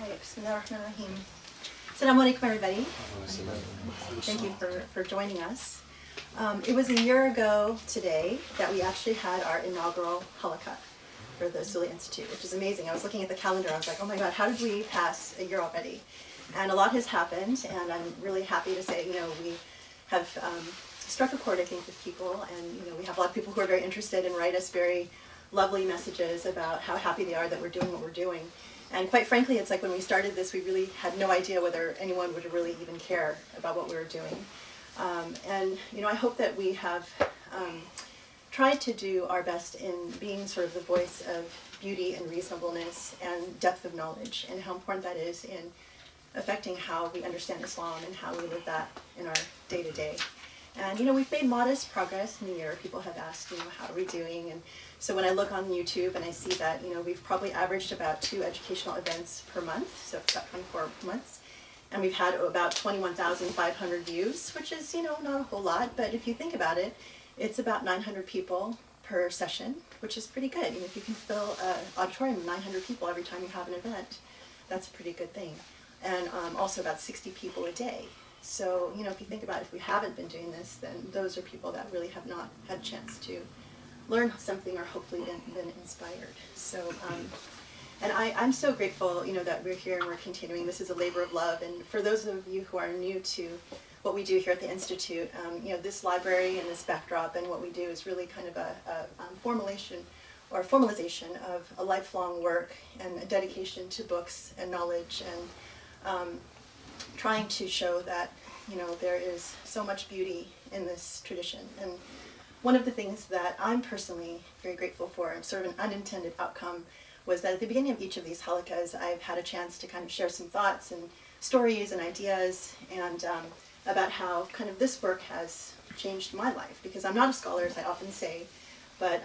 Right, Bismillahirrahmanirrahim. Assalamu alaikum, everybody. Thank you for joining us. It was a year ago today that we actually had our inaugural halakha for the Usuli Institute, which is amazing. I was looking at the calendar, I was like, oh my God, how did we pass a year already? And a lot has happened, and I'm really happy to say, we have struck a chord, I think, with people, and we have a lot of people who are very interested and write us very lovely messages about how happy they are that we're doing what we're doing. And quite frankly, it's like when we started this, we really had no idea whether anyone would really even care about what we were doing. And I hope that we have tried to do our best in being sort of the voice of beauty and reasonableness and depth of knowledge, and how important that is in affecting how we understand Islam and how we live that in our day-to-day. And we've made modest progress in the year. People have asked, how are we doing? And so when I look on YouTube and I see that, we've probably averaged about 2 educational events per month, so about 24 months. And we've had about 21,500 views, which is, not a whole lot, but if you think about it, it's about 900 people per session, which is pretty good. If you can fill an auditorium of 900 people every time you have an event, that's a pretty good thing. And also about 60 people a day. So, if you think about it, if we haven't been doing this, then those are people that really have not had a chance to learn something or hopefully been inspired. So, and I'm so grateful, that we're here and we're continuing. This is a labor of love. And for those of you who are new to what we do here at the Institute, this library and this backdrop and what we do is really kind of a formalization of a lifelong work and a dedication to books and knowledge, and trying to show that there is so much beauty in this tradition. And one of the things that I'm personally very grateful for, sort of an unintended outcome, was that at the beginning of each of these halakas, I've had a chance to kind of share some thoughts and stories and ideas, and about how kind of this work has changed my life. Because I'm not a scholar, as I often say, but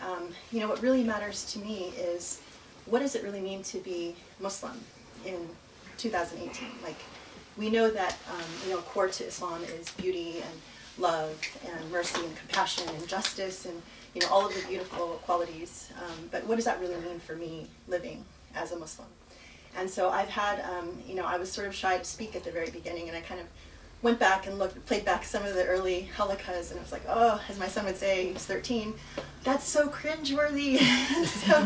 what really matters to me is, what does it really mean to be Muslim in 2018? We know that core to Islam is beauty and love and mercy and compassion and justice and all of the beautiful qualities. But what does that really mean for me living as a Muslim? And so I've had, I was sort of shy to speak at the very beginning, and I kind of went back and played back some of the early halakas, and I was like, oh, as my son would say, he's 13, that's so cringeworthy. So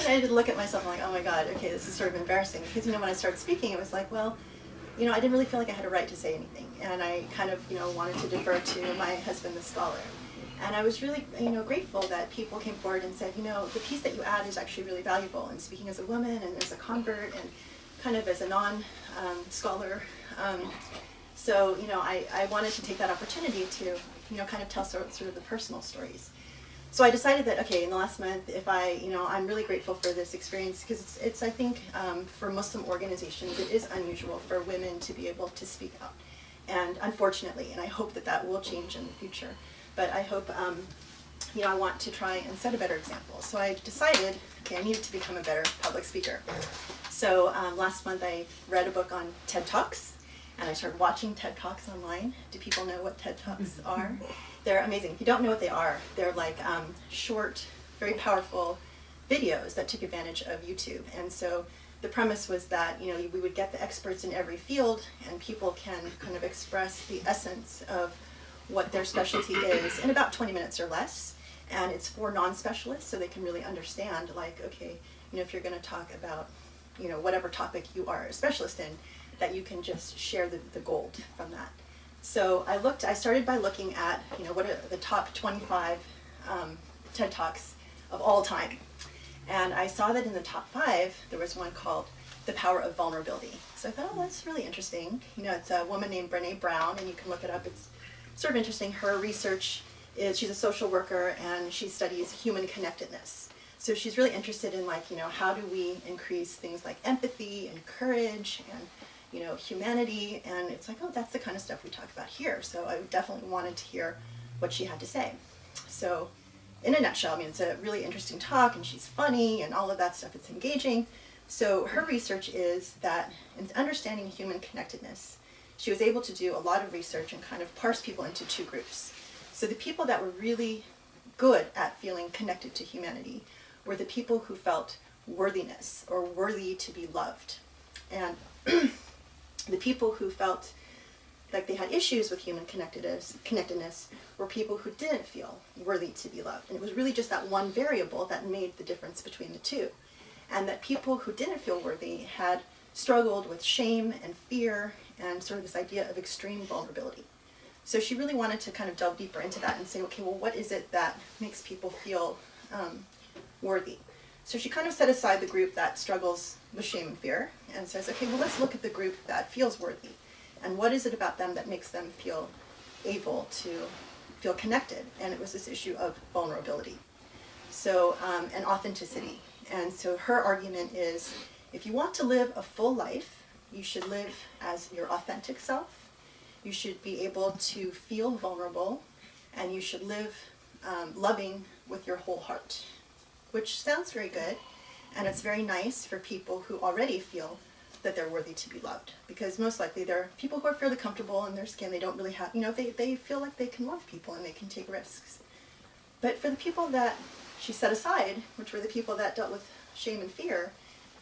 I had to look at myself and oh my God, okay, this is sort of embarrassing. Because when I started speaking, it was like, well, I didn't really feel like I had a right to say anything, and I kind of, wanted to defer to my husband, the scholar. And I was really, grateful that people came forward and said, the piece that you add is actually really valuable. And speaking as a woman and as a convert and kind of as a non-scholar, so, I wanted to take that opportunity to, kind of tell sort of the personal stories. So I decided that, okay, in the last month, if I'm really grateful for this experience, because it's I think, for Muslim organizations, it is unusual for women to be able to speak out. And unfortunately, and I hope that that will change in the future, but I hope, I want to try and set a better example. So I decided, okay, I needed to become a better public speaker. So last month I read a book on TED Talks, and I started watching TED Talks online. Do people know what TED Talks are? They're amazing. If you don't know what they are, they're like short, very powerful videos that took advantage of YouTube. And so the premise was that we would get the experts in every field, and people can kind of express the essence of what their specialty is in about 20 minutes or less. And it's for non-specialists, so they can really understand, okay, if you're going to talk about whatever topic you are a specialist in, that you can just share the gold from that. So I started by looking at, what are the top 25 TED Talks of all time. And I saw that in the top 5, there was one called The Power of Vulnerability. So I thought, oh, that's really interesting. It's a woman named Brené Brown, and you can look it up. It's sort of interesting. Her research is, she's a social worker, and she studies human connectedness. So she's really interested in, how do we increase things like empathy and courage and humanity, and it's like, oh, that's the kind of stuff we talk about here. So I definitely wanted to hear what she had to say. So in a nutshell, it's a really interesting talk, and she's funny, and all of that stuff, it's engaging. So her research is that in understanding human connectedness, she was able to do a lot of research and kind of parse people into 2 groups. So the people that were really good at feeling connected to humanity were the people who felt worthiness, or worthy to be loved. And the people who felt like they had issues with human connectedness were people who didn't feel worthy to be loved. And it was really just that one variable that made the difference between the two. And that people who didn't feel worthy had struggled with shame and fear and sort of this idea of extreme vulnerability. So she really wanted to kind of delve deeper into that and say, okay, well, what is it that makes people feel worthy? So she kind of set aside the group that struggles with shame and fear and says, okay, well, let's look at the group that feels worthy. And what is it about them that makes them feel able to feel connected? And it was this issue of vulnerability. So, and authenticity. And so her argument is, if you want to live a full life, you should live as your authentic self. You should be able to feel vulnerable, and you should live loving with your whole heart, which sounds very good, and it's very nice for people who already feel that they're worthy to be loved, because most likely they're people who are fairly comfortable in their skin. They don't really have, they feel like they can love people and they can take risks. But for the people that she set aside, which were the people that dealt with shame and fear,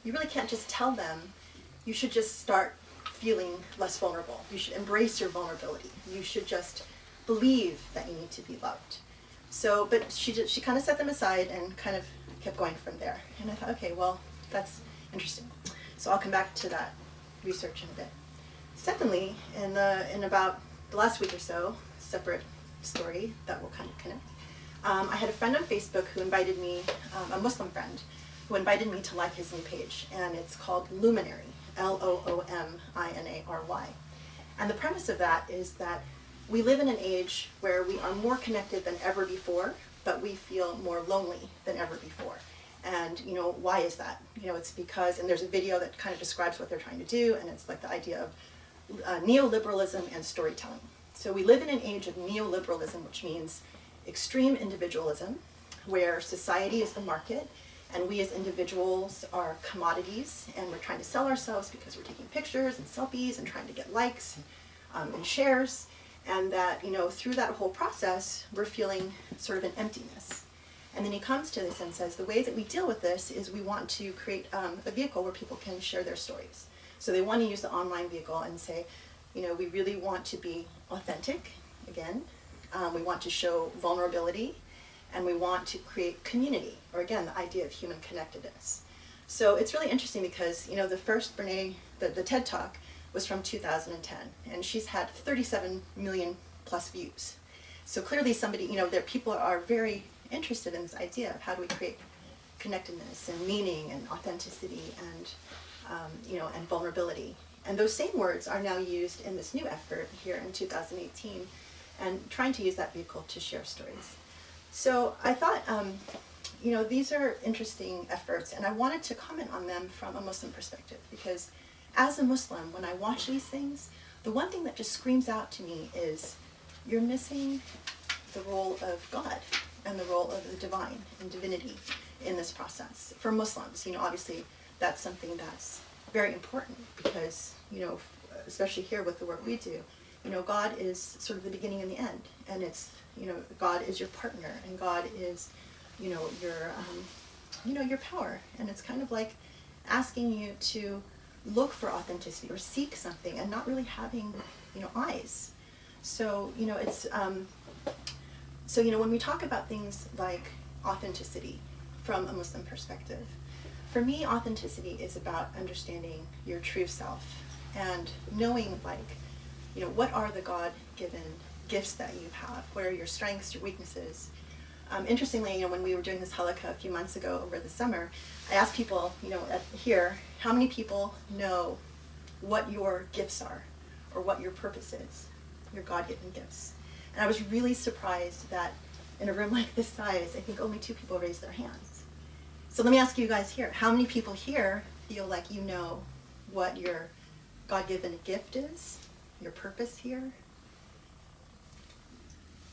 you really can't just tell them, you should just start feeling less vulnerable. You should embrace your vulnerability. You should just believe that you need to be loved. So, but she kind of set them aside and kind of kept going from there. And I thought, okay, well, that's interesting. So I'll come back to that research in a bit. Secondly, in about the last week or so, separate story that will kind of connect. I had a friend on Facebook who invited me, a Muslim friend, who invited me to like his new page, and it's called Luminary, L-O-O-M-I-N-A-R-Y. And the premise of that is that we live in an age where we are more connected than ever before, but we feel more lonely than ever before. And, why is that? It's because, and there's a video that kind of describes what they're trying to do, and it's like the idea of neoliberalism and storytelling. So we live in an age of neoliberalism, which means extreme individualism, where society is the market, and we as individuals are commodities, and we're trying to sell ourselves because we're taking pictures and selfies and trying to get likes and shares, and that, through that whole process, we're feeling sort of an emptiness. And then he comes to this and says, the way that we deal with this is we want to create a vehicle where people can share their stories. So they want to use the online vehicle and say, we really want to be authentic, again. We want to show vulnerability, and we want to create community, or again, the idea of human connectedness. So it's really interesting because, the first Brene, the TED Talk was from 2010, and she's had 37 million plus views. So clearly somebody, people are very interested in this idea of how do we create connectedness and meaning and authenticity and, and vulnerability. And those same words are now used in this new effort here in 2018, and trying to use that vehicle to share stories. So I thought, these are interesting efforts, and I wanted to comment on them from a Muslim perspective, because as a Muslim, when I watch these things, the one thing that just screams out to me is, you're missing the role of God and the role of the divine and divinity in this process. For Muslims, obviously that's something that's very important because, especially here with the work we do, God is sort of the beginning and the end, and it's, God is your partner, and God is, your power, and it's kind of like asking you to look for authenticity or seek something and not really having, eyes. So, it's, when we talk about things like authenticity from a Muslim perspective, for me, authenticity is about understanding your true self and knowing, what are the God-given gifts that you have? What are your strengths, your weaknesses? Interestingly, when we were doing this halakha a few months ago over the summer, I asked people, here, how many people know what your gifts are or what your purpose is, your God-given gifts? And I was really surprised that in a room like this size, I think only 2 people raised their hands. So let me ask you guys here, how many people here feel like you know what your God-given gift is, your purpose here?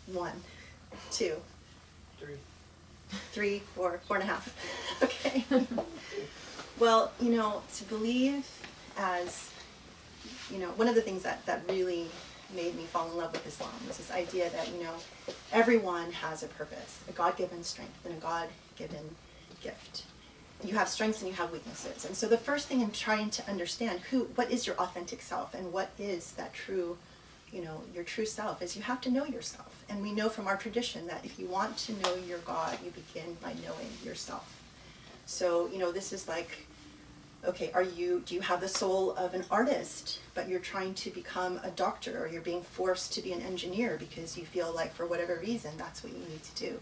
1, 2, 3, 4, 4.5. Okay. Well, to believe as, one of the things that really made me fall in love with Islam was this idea that, everyone has a purpose, a God-given strength and a God-given gift. you have strengths and you have weaknesses. And so the first thing in trying to understand what is your authentic self and what is that true, your true self, is you have to know yourself. And we know from our tradition that if you want to know your God, you begin by knowing yourself. So, this is like, okay, do you have the soul of an artist, but you're trying to become a doctor, or you're being forced to be an engineer because you feel like for whatever reason that's what you need to do.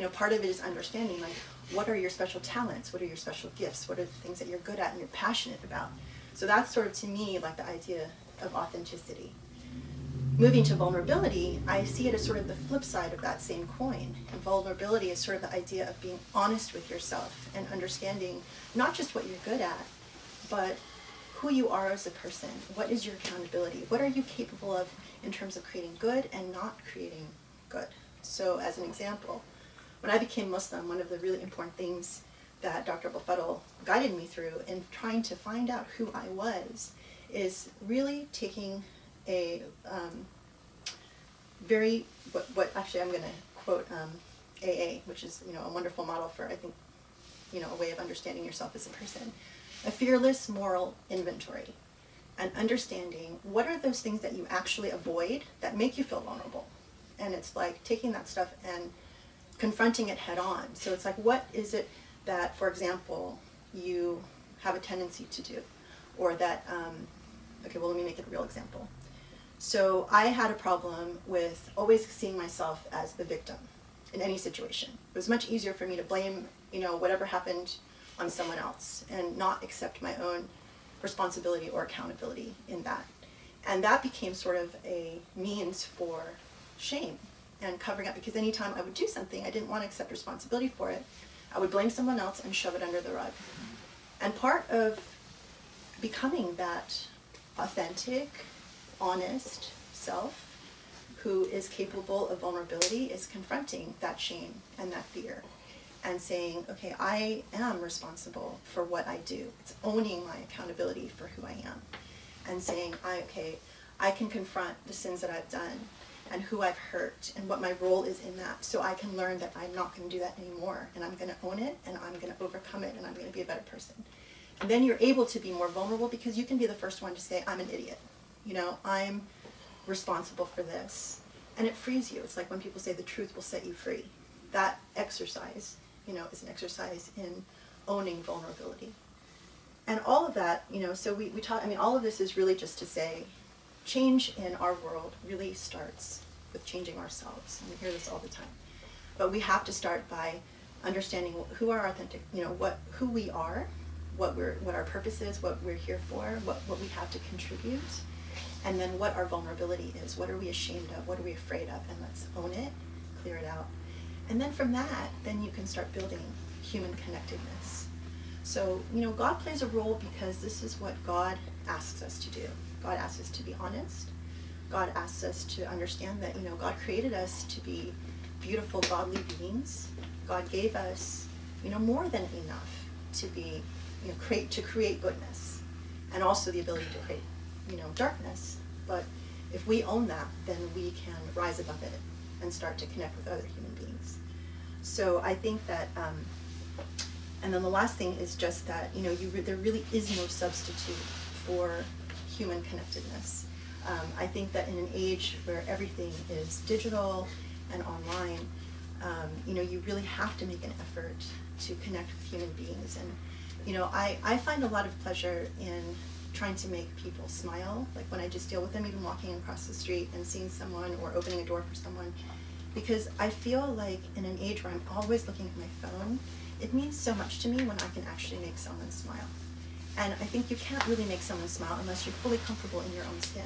Part of it is understanding, like, what are your special talents? What are your special gifts? What are the things that you're good at and you're passionate about? So that's sort of, to me, like the idea of authenticity. Moving to vulnerability, I see it as sort of the flip side of that same coin. And vulnerability is sort of the idea of being honest with yourself and understanding not just what you're good at, but who you are as a person. What is your accountability? What are you capable of in terms of creating good and not creating good? So as an example, when I became Muslim, one of the really important things that Dr. Abou El Fadl guided me through in trying to find out who I was is really taking a actually I'm going to quote AA, which is a wonderful model for, I think, a way of understanding yourself as a person. A fearless moral inventory, and understanding what are those things that you actually avoid that make you feel vulnerable. And it's like taking that stuff and confronting it head on. So it's like, what is it that, for example, you have a tendency to do? Or that, okay, well, let me make it a real example. So I had a problem with always seeing myself as the victim in any situation. It was much easier for me to blame, whatever happened on someone else and not accept my own responsibility or accountability in that. And that became sort of a means for shame and covering up, because anytime I would do something I didn't want to accept responsibility for it, I would blame someone else and shove it under the rug. And part of becoming that authentic, honest self who is capable of vulnerability is confronting that shame and that fear and saying, okay, I am responsible for what I do. It's owning my accountability for who I am and saying, I can confront the sins that I've done and who I've hurt and what my role is in that, so I can learn that I'm not going to do that anymore, and I'm going to own it, and I'm going to overcome it, and I'm going to be a better person. And then you're able to be more vulnerable because you can be the first one to say, I'm an idiot. I'm responsible for this. And it frees you. It's like when people say the truth will set you free. That exercise, is an exercise in owning vulnerability. And all of that, so we talk, all of this is really just to say, change in our world really starts with changing ourselves. And we hear this all the time. But we have to start by understanding who our authentic, who we are, what our purpose is, what we're here for, what we have to contribute, and then what our vulnerability is. What are we ashamed of? What are we afraid of? And let's own it, clear it out. And then from that, then you can start building human connectedness. So, God plays a role because this is what God asks us to do. God asks us to be honest. God asks us to understand that, God created us to be beautiful, godly beings. God gave us, more than enough to be, to create goodness, and also the ability to create, darkness. But if we own that, then we can rise above it and start to connect with other human beings. So I think that, and then the last thing is just that, there really is no substitute for human connectedness. I think that in an age where everything is digital and online, you really have to make an effort to connect with human beings. And, I find a lot of pleasure in trying to make people smile, like when I just deal with them, even walking across the street and seeing someone or opening a door for someone, because I feel like in an age where I'm always looking at my phone, it means so much to me when I can actually make someone smile. And I think you can't really make someone smile unless you're fully comfortable in your own skin.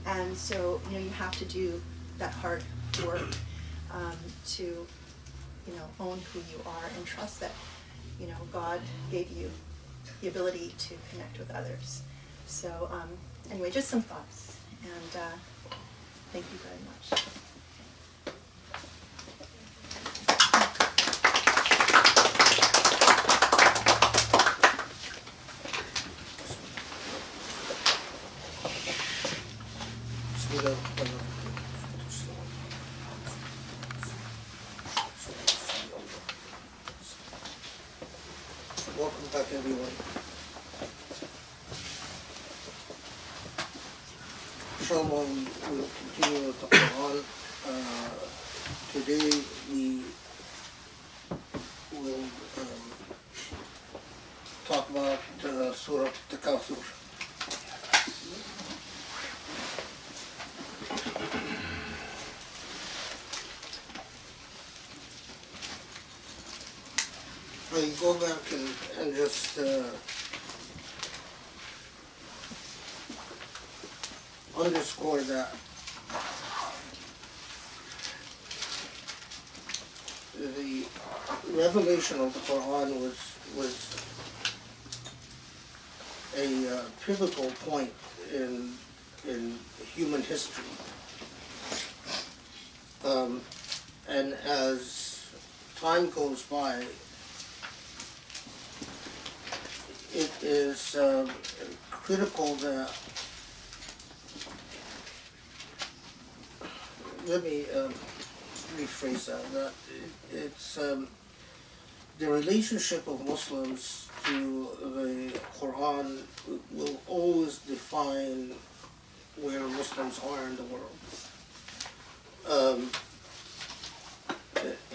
And so, you have to do that hard work to, own who you are and trust that, God gave you the ability to connect with others. So anyway, just some thoughts, and thank you very much. Inshallah, we will continue with the Quran. Today we will talk about Surah At-Takathur. I go back and just underscore that the revelation of the Quran was a pivotal point in human history, and as time goes by, it is critical that, let me rephrase that it's the relationship of Muslims to the Quran will always define where Muslims are in the world.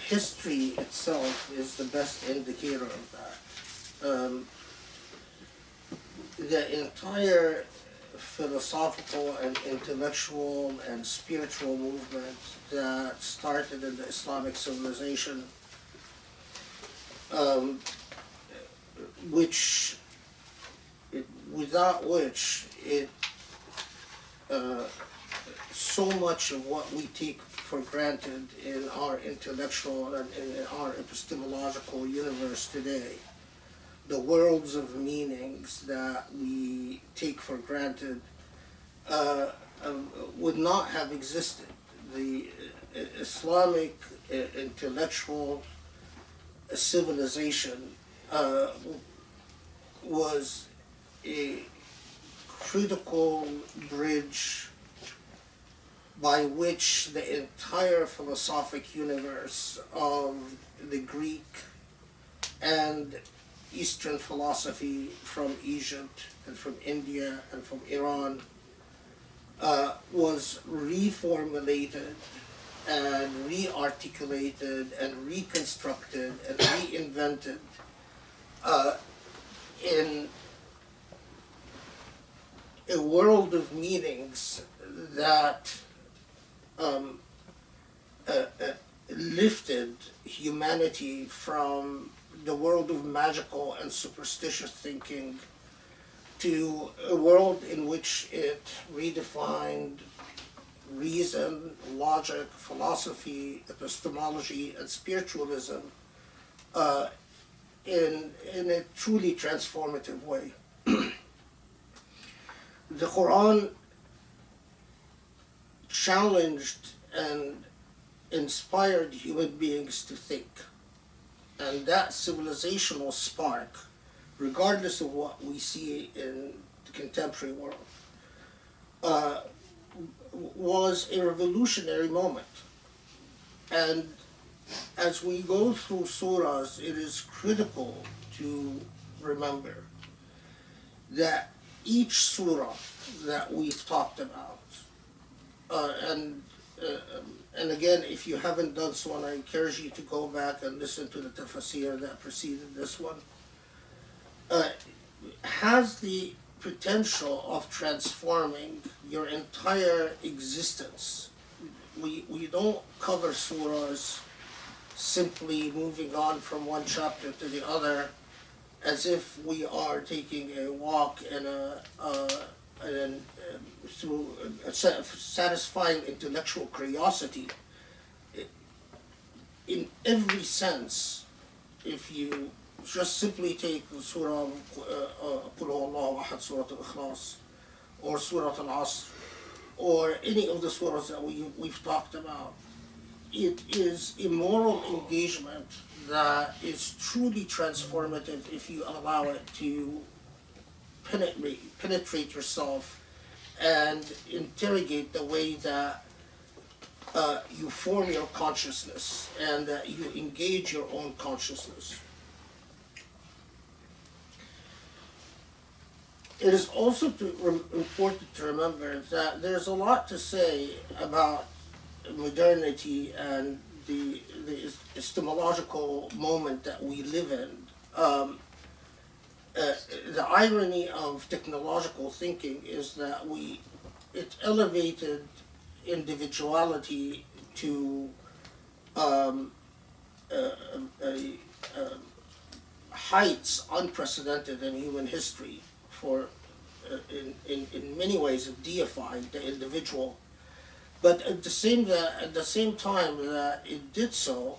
History itself is the best indicator of that. The entire philosophical and intellectual and spiritual movement that started in the Islamic civilization, without which so much of what we take for granted in our intellectual and in our epistemological universe today, the worlds of meanings that we take for granted, would not have existed. The Islamic intellectual civilization was a critical bridge by which the entire philosophic universe of the Greek and Eastern philosophy from Egypt and from India and from Iran was reformulated and re-articulated and reconstructed and reinvented in a world of meanings that lifted humanity from the world of magical and superstitious thinking to a world in which it redefined reason, logic, philosophy, epistemology, and spiritualism in a truly transformative way. The Quran challenged and inspired human beings to think. And that civilizational spark, regardless of what we see in the contemporary world, was a revolutionary moment. And as we go through surahs, it is critical to remember that each surah that we've talked about, and again, if you haven't done so, I encourage you to go back and listen to the Tafsir that preceded this one, has the potential of transforming your entire existence. We don't cover surahs simply moving on from one chapter to the other as if we are taking a walk in through satisfying intellectual curiosity. In every sense, if you just simply take Surah Qul Huwallahu Ahad, Surah Al-Ikhlas, or Surah Al-Asr, or any of the surahs that we've talked about, it is a moral engagement that is truly transformative if you allow it to penetrate yourself and interrogate the way that you form your consciousness and that you engage your own consciousness. it is also important to remember that there's a lot to say about modernity and the epistemological moment that we live in. The irony of technological thinking is that it elevated individuality to heights unprecedented in human history. In many ways, it deified the individual. But at the same time that it did so,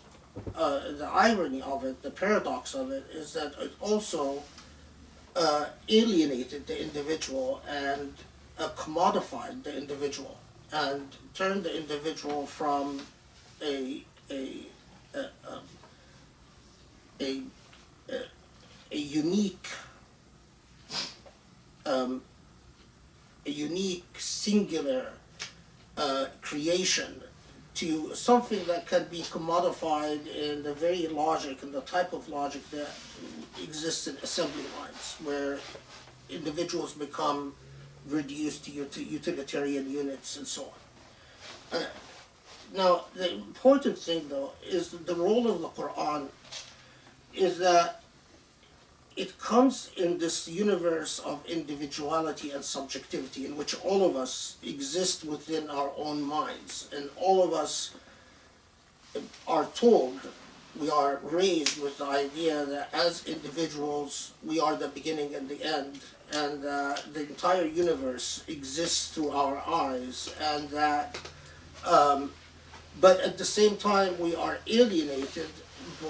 the irony of it, the paradox of it, is that it also alienated the individual and commodified the individual and turned the individual from a unique singular creation to something that can be commodified in the very logic and the type of logic that exists in assembly lines, where individuals become reduced to utilitarian units and so on. Now, the important thing, though, is the role of the Quran is that it comes in this universe of individuality and subjectivity in which all of us exist within our own minds, and all of us are told, we are raised with the idea that as individuals we are the beginning and the end, and the entire universe exists through our eyes, and that but at the same time we are alienated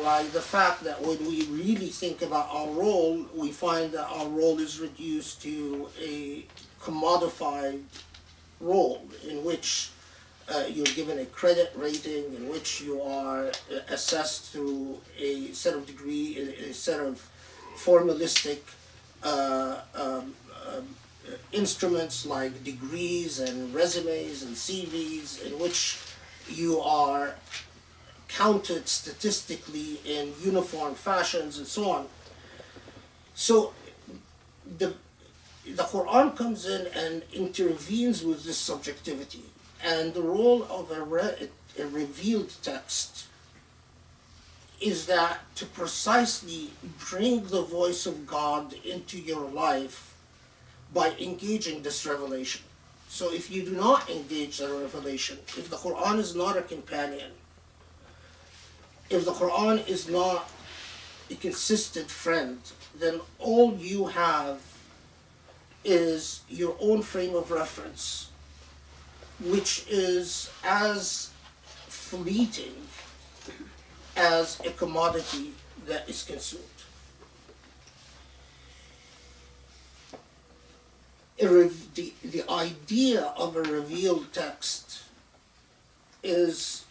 by the fact that when we really think about our role, we find that our role is reduced to a commodified role in which you're given a credit rating, in which you are assessed through a set of a set of formalistic instruments like degrees and resumes and CVs, in which you are counted statistically in uniform fashions and so on. So the Quran comes in and intervenes with this subjectivity, and the role of a revealed text is that to precisely bring the voice of God into your life by engaging this revelation. So if you do not engage the revelation, if the Quran is not a companion, if the Quran is not a consistent friend, then all you have is your own frame of reference, which is as fleeting as a commodity that is consumed. The idea of a revealed text is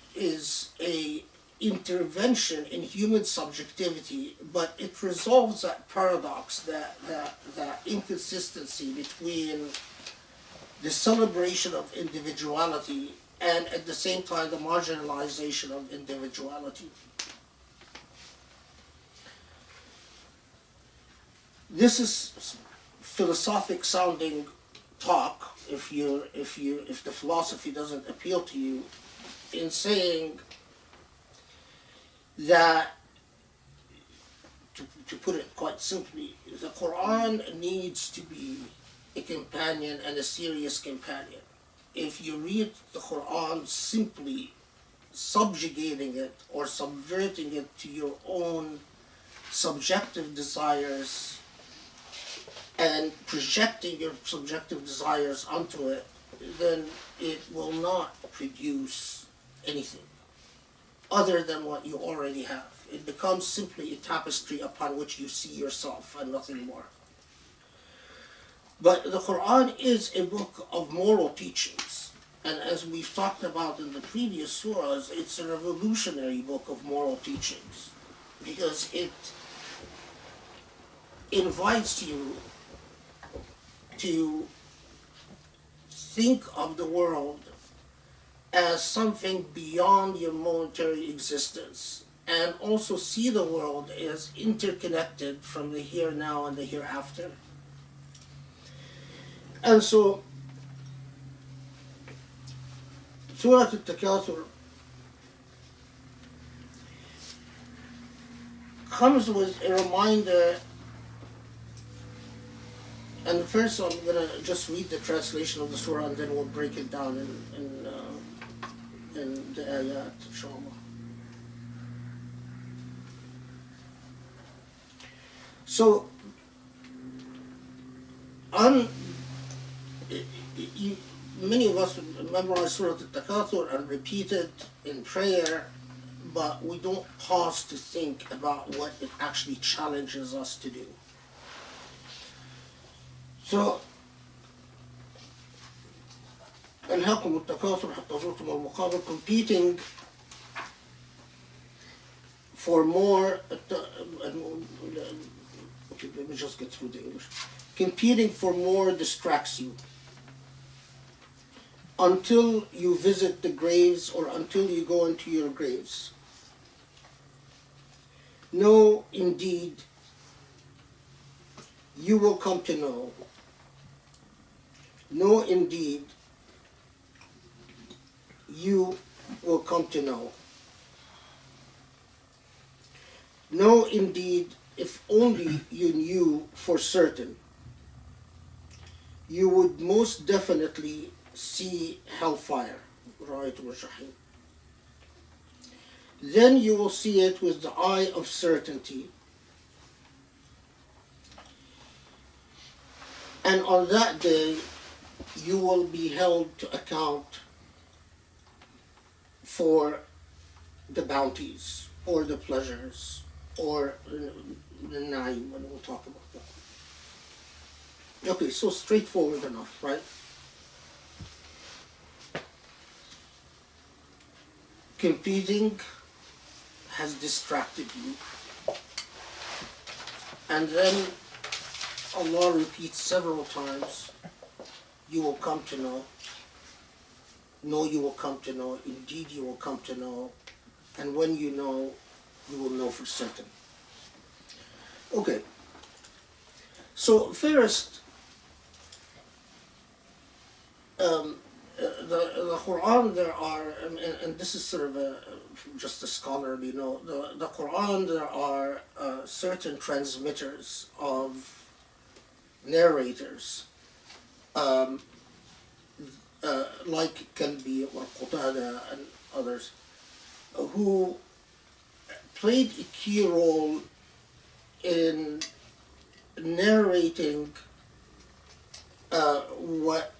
a intervention in human subjectivity, but it resolves that paradox, that inconsistency between the celebration of individuality and at the same time the marginalization of individuality. This is philosophic sounding talk if the philosophy doesn't appeal to you, in saying that, to put it quite simply, the Quran needs to be a companion and a serious companion. If you read the Quran simply subjugating it or subverting it to your own subjective desires and projecting your subjective desires onto it, then it will not produce anything other than what you already have. It becomes simply a tapestry upon which you see yourself and nothing more. But the Quran is a book of moral teachings. And as we've talked about in the previous surahs, it's a revolutionary book of moral teachings, because it invites you to think of the world as something beyond your momentary existence, and also see the world as interconnected from the here, now, and the hereafter. And so, Surah At-Takathur comes with a reminder, and first I'm going to just read the translation of the surah and then we'll break it down in the ayat, inshallah. So, many of us memorize Surah At-Takathur and repeat it in prayer, but we don't pause to think about what it actually challenges us to do. So, ألهاكم التكاثر حتى زرتم المقابر, competing for more. Okay, let me just get through the English. Competing for more distracts you until you visit the graves or until you go into your graves. No, indeed, you will come to know. No, indeed, you will come to know. No, indeed, if only you knew for certain, you would most definitely see hellfire. Then you will see it with the eye of certainty. And on that day, you will be held to account for the bounties or the pleasures or the naim, and we'll talk about that. Okay, so straightforward enough, right? Competing has distracted you. And then Allah repeats several times, you will come to know. No, you will come to know. Indeed, you will come to know. And when you know, you will know for certain. Okay. So first, the Quran, there are, and this is sort of just a scholarly note, the Quran, there are certain transmitters of narrators, like Kalbi or Qatada and others, who played a key role in narrating what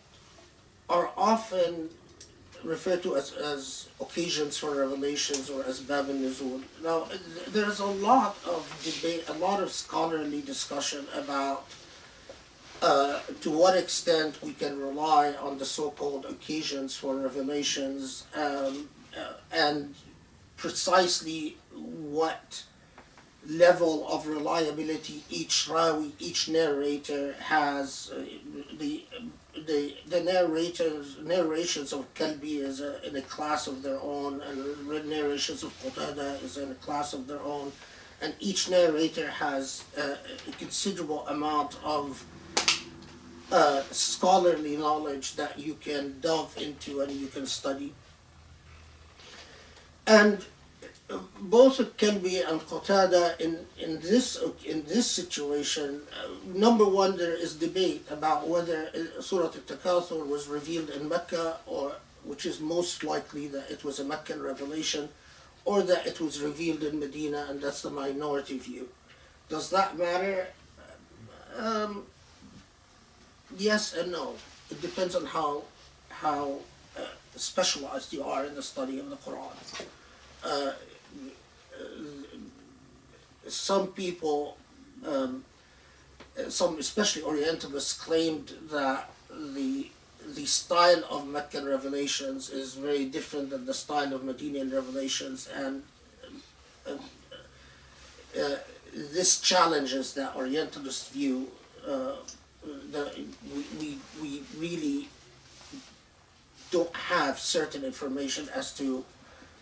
are often referred to as occasions for revelations or as Bab al-Nuzul. Now, there's a lot of debate, a lot of scholarly discussion about to what extent we can rely on the so-called occasions for revelations, and precisely what level of reliability each rawi, each narrator has. The narrations of Kalbi is in a class of their own, and narrations of Qatada is in a class of their own, and each narrator has a considerable amount of scholarly knowledge that you can delve into and you can study. And both Kalbi and Qatada in this situation, number one, there is debate about whether Surah At-Takathur was revealed in Mecca, or which is most likely that it was a Meccan revelation, or that it was revealed in Medina, and that's the minority view. Does that matter? Yes and no. It depends on how specialized you are in the study of the Quran. Some people, some especially Orientalists, claimed that the style of Meccan revelations is very different than the style of Medinian revelations, and this challenges that Orientalist view. We really don't have certain information as to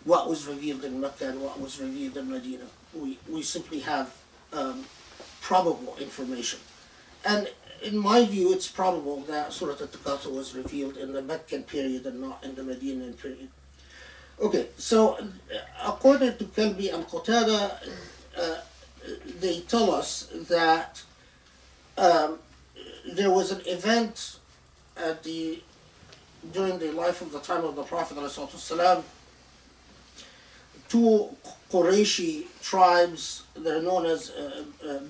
what was revealed in Mecca and what was revealed in Medina. We simply have probable information. And in my view, it's probable that Surah At-Takathur was revealed in the Meccan period and not in the Medinan period. Okay, so according to Kalbi and Qatada, they tell us that there was an event during the life of the time of the Prophet ﷺ. Two Qurayshi tribes, they're known as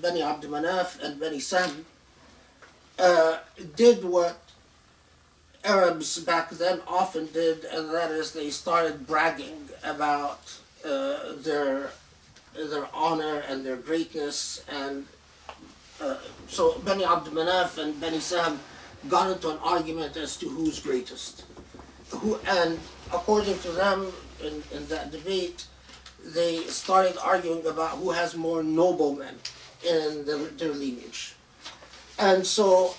Bani Abd Manaf and Bani Sahm, did what Arabs back then often did, and that is they started bragging about their honor and their greatness. And so Bani Abd Manaf and Bani Sahm got into an argument as to who's greatest. And according to them, in that debate, they started arguing about who has more noblemen in their lineage. And so,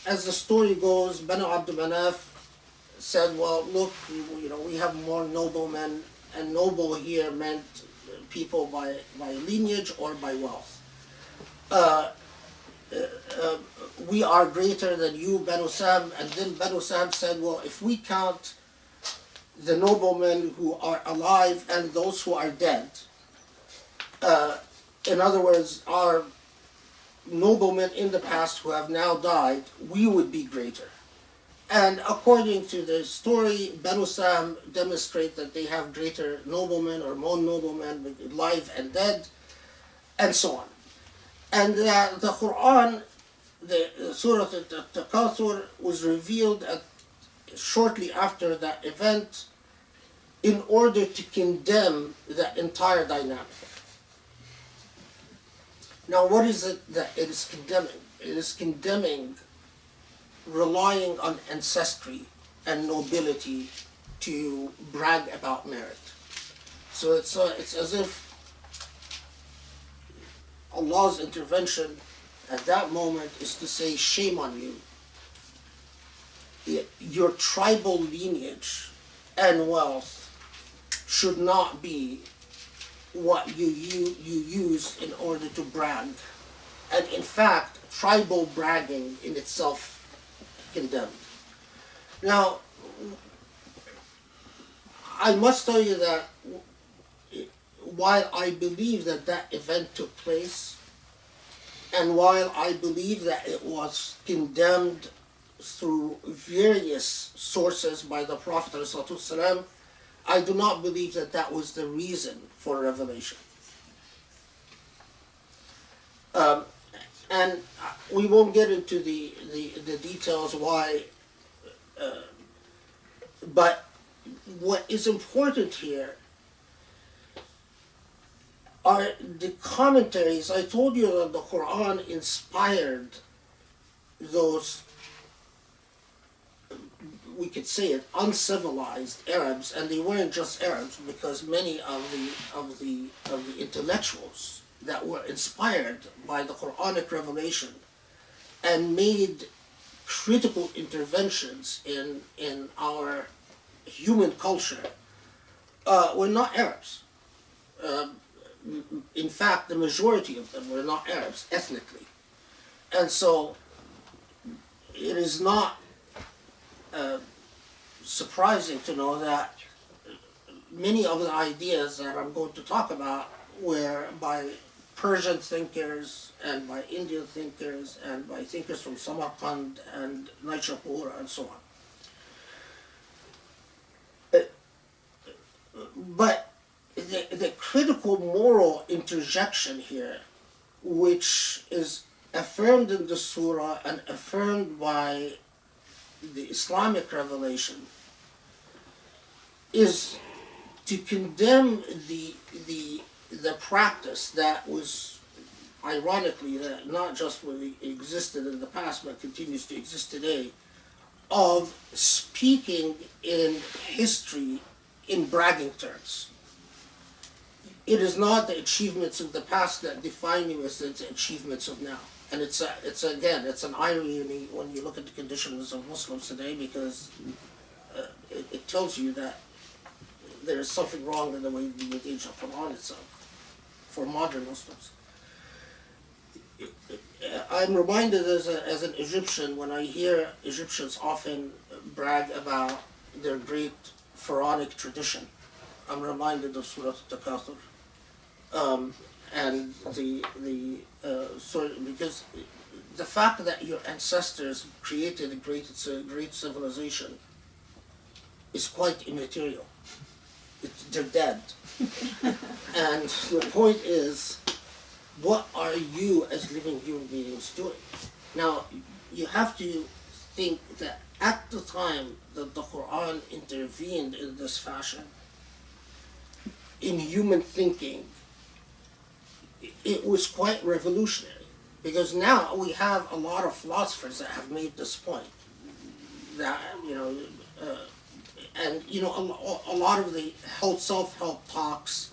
as the story goes, Bani Abd Manaf said, well, look, we have more noblemen, and noble here meant people by lineage or by wealth. We are greater than you, Banu Sam. And then Banu Sam said, well, if we count the noblemen who are alive and those who are dead, in other words, our noblemen in the past who have now died, we would be greater. And according to the story, Banu Sam demonstrate that they have greater noblemen or more noblemen alive and dead, and so on. And the Quran, the Surah At-Takathur, was revealed shortly after that event in order to condemn the entire dynamic. Now, what is it that it is condemning? It is condemning relying on ancestry and nobility to brag about merit. So it's as if Allah's intervention at that moment is to say, shame on you. Your tribal lineage and wealth should not be what you use in order to brag. And in fact, tribal bragging in itself condemned. Now, I must tell you that while I believe that that event took place, and while I believe that it was condemned through various sources by the Prophet ﷺ, I do not believe that that was the reason for revelation. And we won't get into the details why, but what is important here are the commentaries. I told you that the Quran inspired those, we could say it, uncivilized Arabs, and they weren't just Arabs, because many of the intellectuals that were inspired by the Qur'anic revelation and made critical interventions in our human culture were not Arabs. In fact, the majority of them were not Arabs ethnically. And so it is not surprising to know that many of the ideas that I'm going to talk about were by Persian thinkers and by Indian thinkers and by thinkers from Samarkand and Naishapur and so on. But the critical moral interjection here, which is affirmed in the surah and affirmed by the Islamic revelation, is to condemn the practice that was, ironically, that not just existed in the past but continues to exist today, of speaking in history in bragging terms. It is not the achievements of the past that define you, as it's the achievements of now. And it's an irony when you look at the conditions of Muslims today, because it tells you that there is something wrong in the way we engage the Quran itself for modern Muslims. I'm reminded as an Egyptian when I hear Egyptians often brag about their great pharaonic tradition. I'm reminded of Surah At-Takathur. And because the fact that your ancestors created a great civilization is quite immaterial. They're dead. And the point is, what are you as living human beings doing? Now, you have to think that at the time that the Quran intervened in this fashion, in human thinking, it was quite revolutionary. Because now we have a lot of philosophers that have made this point. That, a lot of the self-help talks,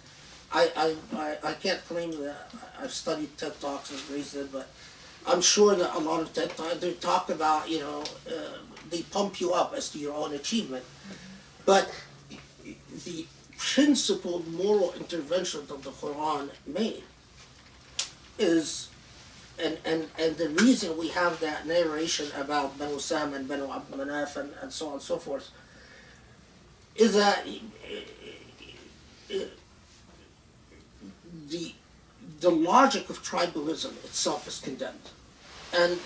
I can't claim that I've studied TED Talks as Grace did, but I'm sure that a lot of TED Talks, they talk about, they pump you up as to your own achievement. But the principled moral intervention that the Quran made is, and the reason we have that narration about Banu Sam and Banu Abd Manaf and so on and so forth, is that the logic of tribalism itself is condemned. And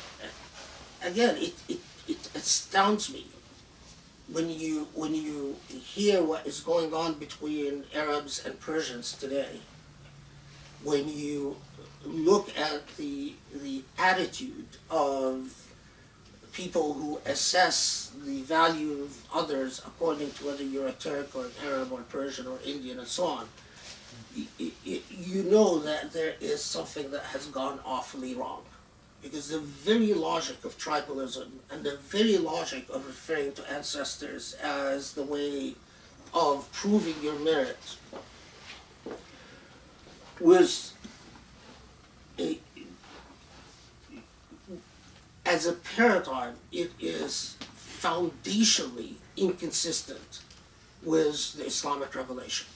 again, it astounds me when you hear what is going on between Arabs and Persians today, when you look at the attitude of people who assess the value of others according to whether you're a Turk or an Arab or Persian or Indian and so on, you know that there is something that has gone awfully wrong. Because the very logic of tribalism and the very logic of referring to ancestors as the way of proving your merit was, as a paradigm, it is foundationally inconsistent with the Islamic revelation.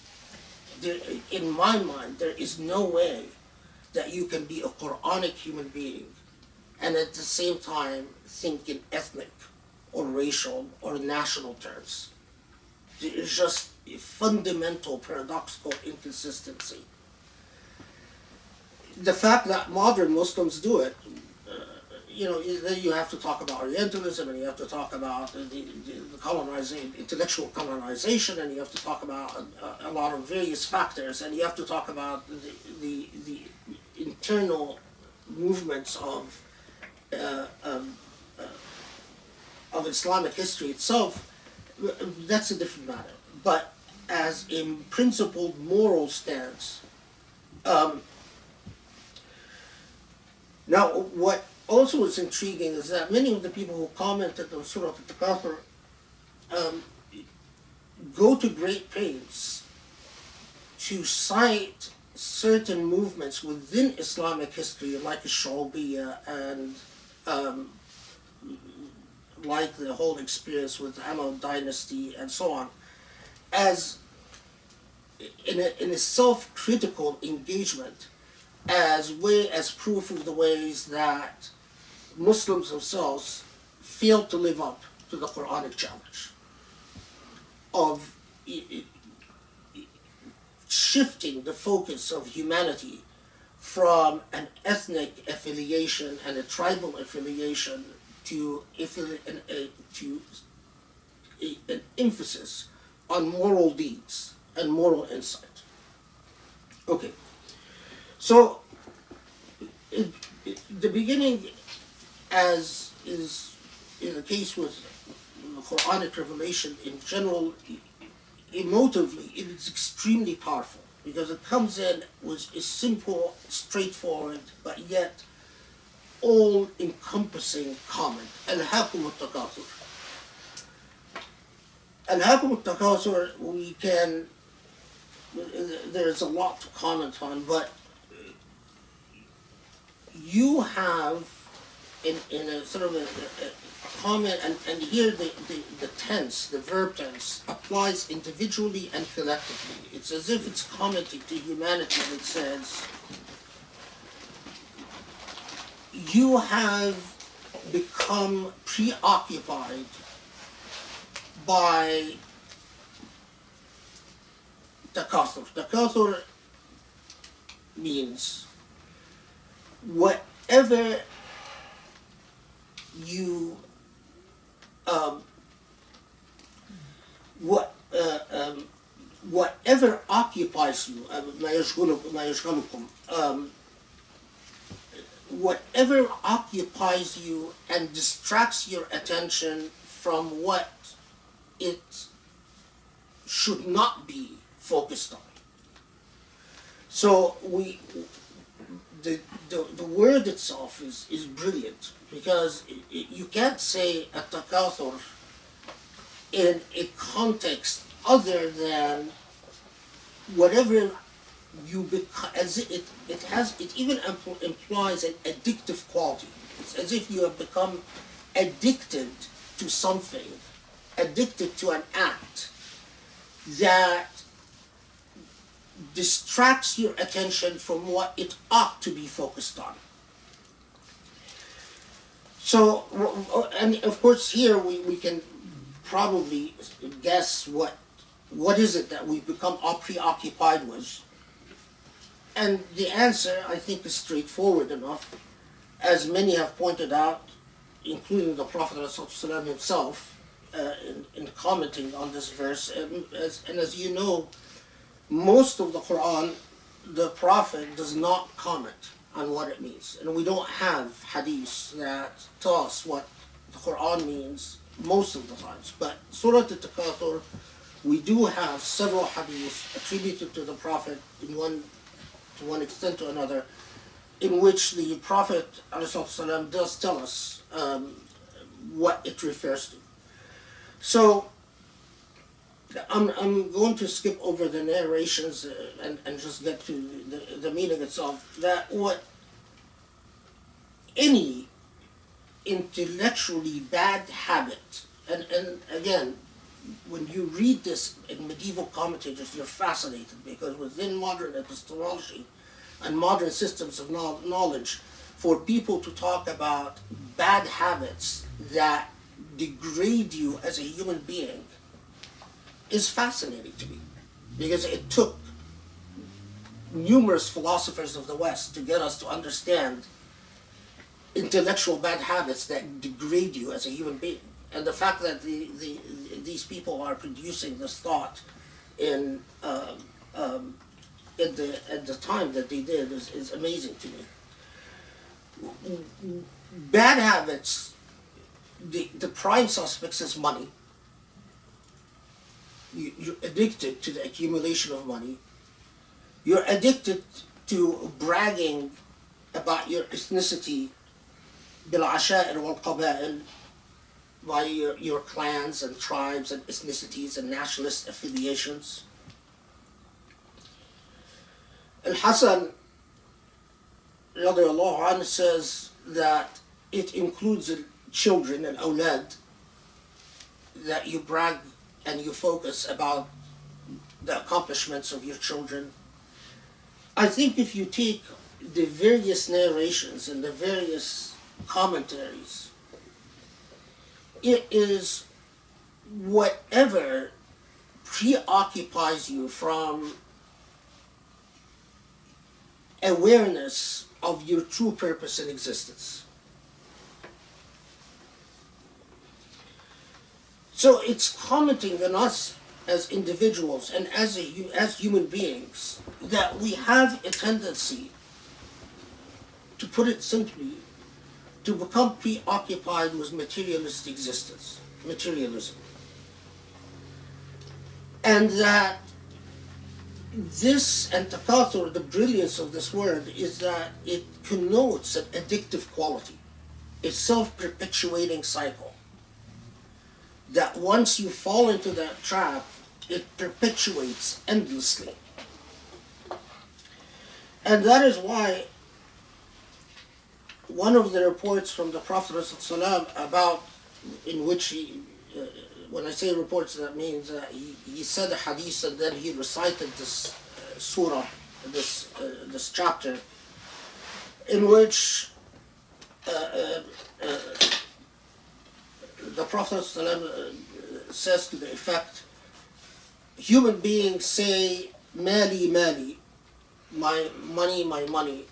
In my mind, there is no way that you can be a Qur'anic human being and at the same time think in ethnic or racial or national terms. There is just a fundamental paradoxical inconsistency. The fact that modern Muslims do it, then you have to talk about Orientalism, and you have to talk about the colonization, intellectual colonization, and you have to talk about a lot of various factors, and you have to talk about the internal movements of Islamic history itself. That's a different matter. But as a principled moral stance, now what also is intriguing is that many of the people who commented on Surah At-Takathur go to great pains to cite certain movements within Islamic history, like the Shawbiyya and like the whole experience with the Umayyad dynasty and so on, as in a self-critical engagement, as proof of the ways that Muslims themselves failed to live up to the Qur'anic challenge of shifting the focus of humanity from an ethnic affiliation and a tribal affiliation to an emphasis on moral deeds and moral insight. Okay, so the beginning, as is in the case with the Quranic revelation in general, emotively, it is extremely powerful because it comes in with a simple, straightforward, but yet all-encompassing comment. Al-Hakum At-Takathur. Al-Hakum At-Takathur, there's a lot to comment on, but you have in a sort of a comment, and here the tense, the verb tense, applies individually and collectively. It's as if it's commenting to humanity that says, you have become preoccupied by Takathur. Takathur means whatever you whatever occupies you, whatever occupies you and distracts your attention from what it should not be focused on. So the word itself is brilliant, because you can't say At-Takathur in a context other than whatever you become, as it even implies an addictive quality. It's as if you have become addicted to something, addicted to an act that distracts your attention from what it ought to be focused on. So, and of course here we can probably guess what is it that we've become all preoccupied with. And the answer, I think, is straightforward enough. As many have pointed out, including the Prophet ﷺ himself, in commenting on this verse. And as you know, most of the Quran, the Prophet does not comment on what it means. And we don't have hadiths that tell us what the Quran means most of the times. But Surah At-Takathur, we do have several hadiths attributed to the Prophet to one extent or another, in which the Prophet ﷺ does tell us what it refers to. So I'm going to skip over the narrations and just get to the meaning itself. That what any intellectually bad habit, and again, when you read this in medieval commentators, you're fascinated, because within modern epistemology and modern systems of knowledge, for people to talk about bad habits that degrade you as a human being is fascinating to me, because it took numerous philosophers of the West to get us to understand intellectual bad habits that degrade you as a human being. And the fact that these people are producing this thought at the time that they did is amazing to me. Bad habits, the prime suspects is money. You're addicted to the accumulation of money. You're addicted to bragging about your ethnicity, بالعشائر والقبائل, by your clans and tribes and ethnicities and nationalist affiliations. Al-Hasan radiallahu anhu says that it includes children and awlad, that you brag and you focus about the accomplishments of your children. I think if you take the various narrations and the various commentaries, it is whatever preoccupies you from awareness of your true purpose in existence. So it's commenting on us as individuals and as human beings, that we have a tendency, to put it simply, to become preoccupied with materialist existence, materialism. And that this, and Takathur, the brilliance of this word, is that it connotes an addictive quality, a self-perpetuating cycle. That once you fall into that trap, it perpetuates endlessly. And that is why one of the reports from the Prophet ﷺ about, in which he, when I say reports, that means he said a hadith and then he recited this surah, this chapter, in which the Prophet says to the effect, human beings say, mali, mali, my money.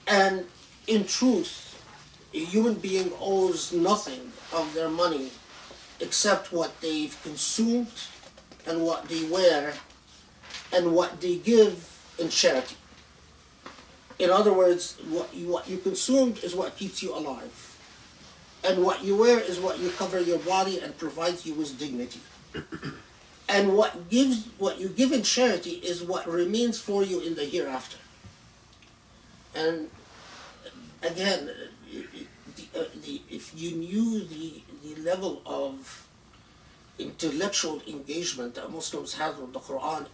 And in truth, a human being owes nothing of their money except what they've consumed and what they wear and what they give in charity. In other words, what you consumed is what keeps you alive. And what you wear is what you cover your body and provides you with dignity. And what you give in charity is what remains for you in the hereafter. And again, if you knew the level of intellectual engagement that Muslims have with the Quran,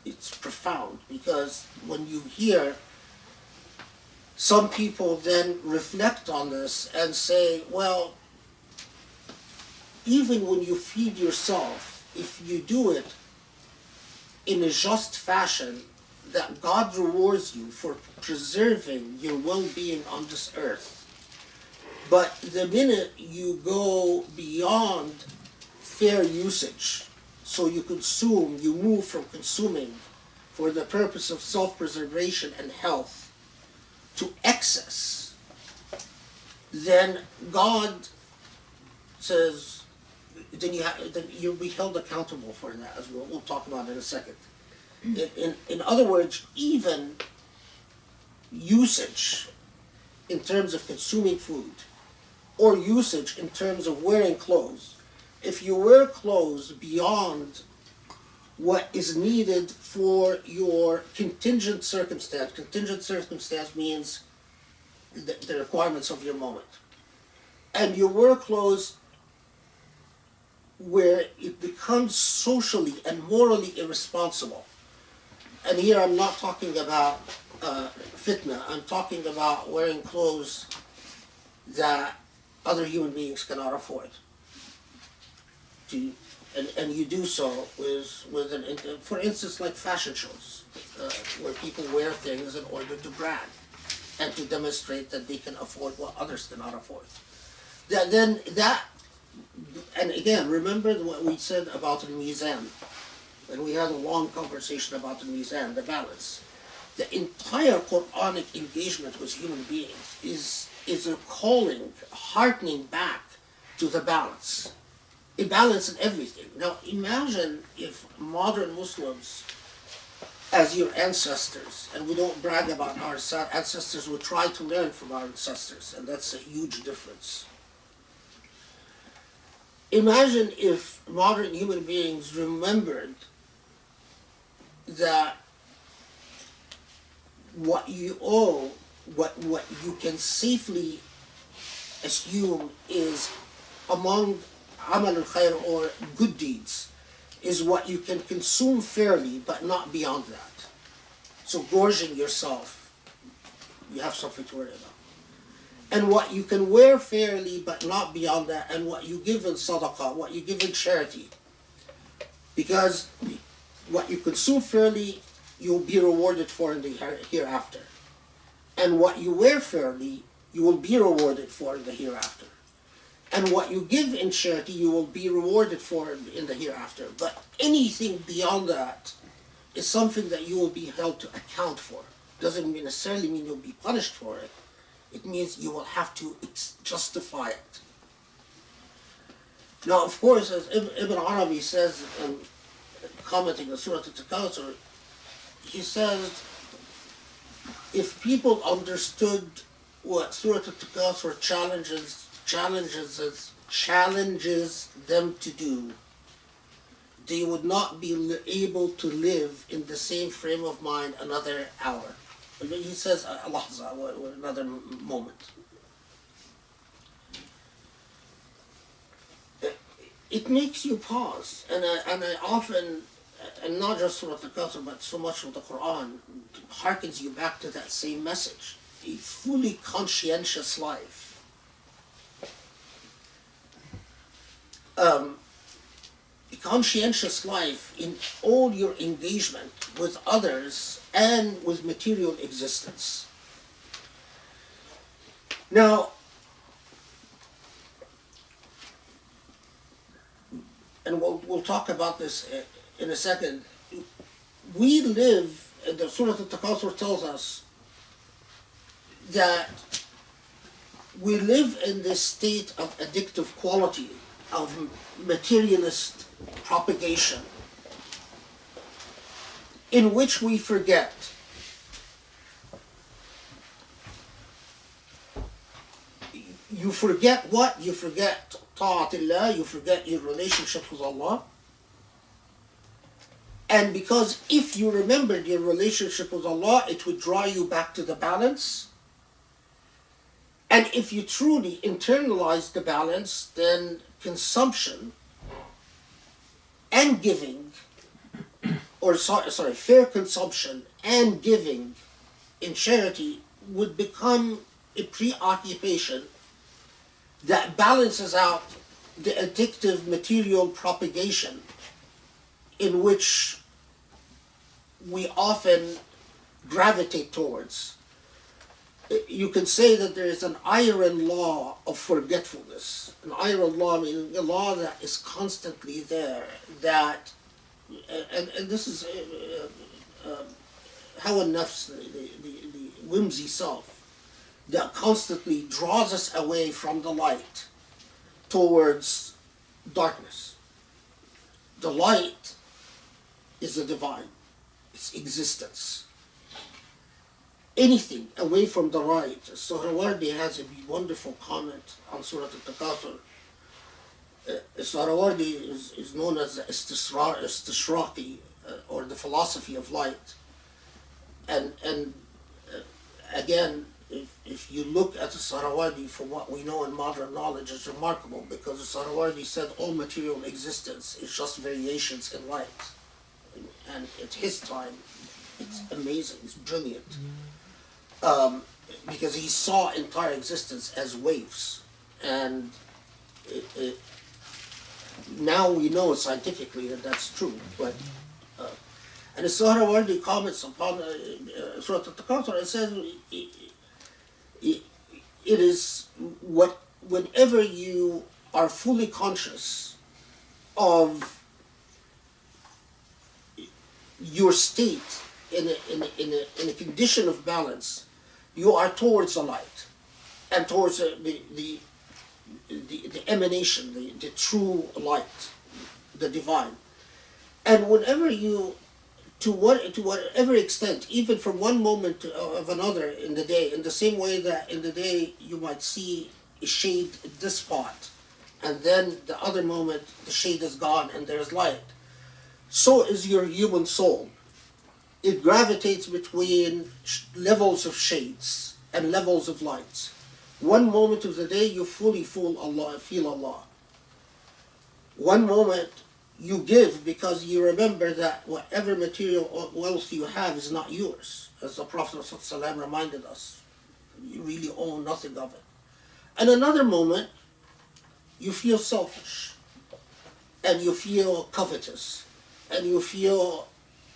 it's profound, because when you hear some people then reflect on this and say, well, even when you feed yourself, if you do it in a just fashion, that God rewards you for preserving your well-being on this earth. But the minute you go beyond fair usage, so you consume, you move from consuming for the purpose of self-preservation and health to excess, then God says, then you'll be held accountable for that, as we'll talk about in a second. In other words, even usage in terms of consuming food, or usage in terms of wearing clothes, if you wear clothes beyond what is needed for your contingent circumstance means the requirements of your moment, and you wear clothes where it becomes socially and morally irresponsible. And here I'm not talking about fitna, I'm talking about wearing clothes that other human beings cannot afford. And you do so with for instance, like fashion shows, where people wear things in order to brag and to demonstrate that they can afford what others cannot afford. And again, remember what we said about the mizan, and we had a long conversation about the mizan, the balance. The entire Qur'anic engagement with human beings is a calling, hearkening back to the balance. A balance in everything. Now imagine if modern Muslims, as your ancestors, and we don't brag about our ancestors, we try to learn from our ancestors, and that's a huge difference. Imagine if modern human beings remembered that what you owe, what you can safely assume is among amal al-khair, or good deeds, is what you can consume fairly but not beyond that. So gorging yourself, you have something to worry about. And what you can wear fairly but not beyond that, and what you give in sadaqah, what you give in charity. Because what you consume fairly, you'll be rewarded for in the hereafter. And what you wear fairly, you will be rewarded for in the hereafter. And what you give in charity, you will be rewarded for in the hereafter. But anything beyond that is something that you will be held to account for. Doesn't necessarily mean you'll be punished for it. It means you will have to justify it. Now, of course, as Ibn Arabi says, commenting on Surah At-Takathur, he says, if people understood what Surah At-Takathur challenges them to do, they would not be able to live in the same frame of mind another hour. He says, lahza, another moment. It makes you pause, and I often, and not just Surah Al-Takathur, but so much of the Quran, harkens you back to that same message. A fully conscientious life. A conscientious life in all your engagement with others and with material existence. Now, and we'll talk about this in a second. We live, the Surah At-Takathur tells us that we live in this state of addictive quality, of materialist propagation, in which we forget you forget what? You forget ta'atillah, you forget your relationship with Allah. And because if you remembered your relationship with Allah, it would draw you back to the balance. And if you truly internalize the balance, then consumption and giving, or fair consumption and giving in charity would become a preoccupation that balances out the addictive material propagation in which we often gravitate towards. You can say that there is an iron law of forgetfulness. An iron law meaning a law that is constantly there, that, and this is how nafs, the whimsy self, that constantly draws us away from the light towards darkness. The light is the divine, it's existence. Anything away from the light. Sahrawardi has a wonderful comment on Surah At-Takathur. Sahrawardi is known as the istishraqi, or the philosophy of light. And again, if you look at the Sahrawardi for what we know in modern knowledge, it's remarkable, because the Sahrawardi said all material existence is just variations in light. And at his time, it's amazing, it's brilliant. Because he saw entire existence as waves. And now we know scientifically that that's true. But and the Sahrawardi comments upon Surah At-Takathur and says it is whenever you are fully conscious of your state in a condition of balance, you are towards the light and towards the emanation, the true light, the divine. And whenever you, to whatever extent, even from one moment of another in the day, in the same way that in the day you might see a shade at this spot, and then the other moment the shade is gone and there's light, so is your human soul. It gravitates between levels of shades and levels of lights. One moment of the day you fully feel Allah. One moment you give because you remember that whatever material wealth you have is not yours. As the Prophet ﷺ reminded us, you really own nothing of it. And another moment, you feel selfish, and you feel covetous, and you feel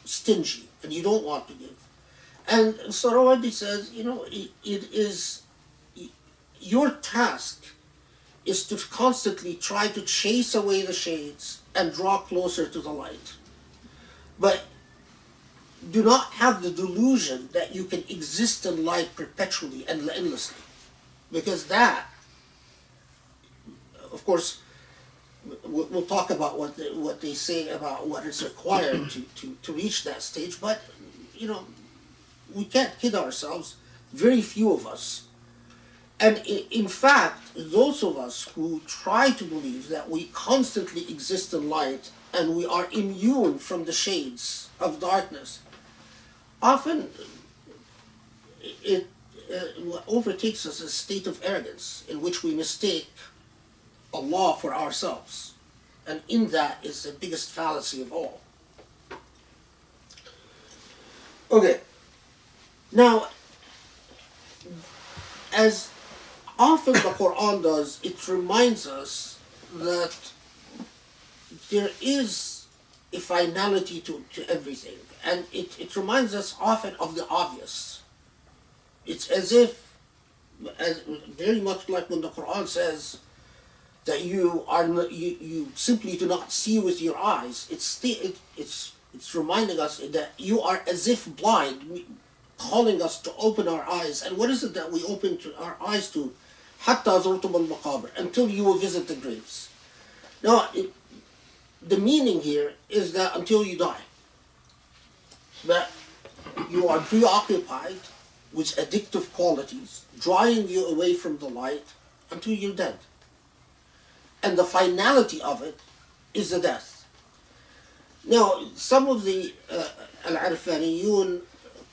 stingy, and you don't want to give. And Sarawadi says, it is your task is to constantly try to chase away the shades and draw closer to the light. But do not have the delusion that you can exist in light perpetually and endlessly. Because that, of course, we'll talk about what they say about what is required to reach that stage, but we can't kid ourselves. Very few of us. And in fact, those of us who try to believe that we constantly exist in light and we are immune from the shades of darkness, often it overtakes us a state of arrogance in which we mistake Allah for ourselves. And in that is the biggest fallacy of all. Okay. Now, as often the Quran does, it reminds us that there is a finality to everything. And it reminds us often of the obvious. It's as if as very much like when the Quran says that you simply do not see with your eyes. It's reminding us that you are as if blind, calling us to open our eyes. And what is it that we open our eyes to? حتى زرتم المقابر, until you will visit the graves. Now, the meaning here is that until you die, that you are preoccupied with addictive qualities, drawing you away from the light until you're dead. And the finality of it is the death. Now, some of the Al-Arfaniyun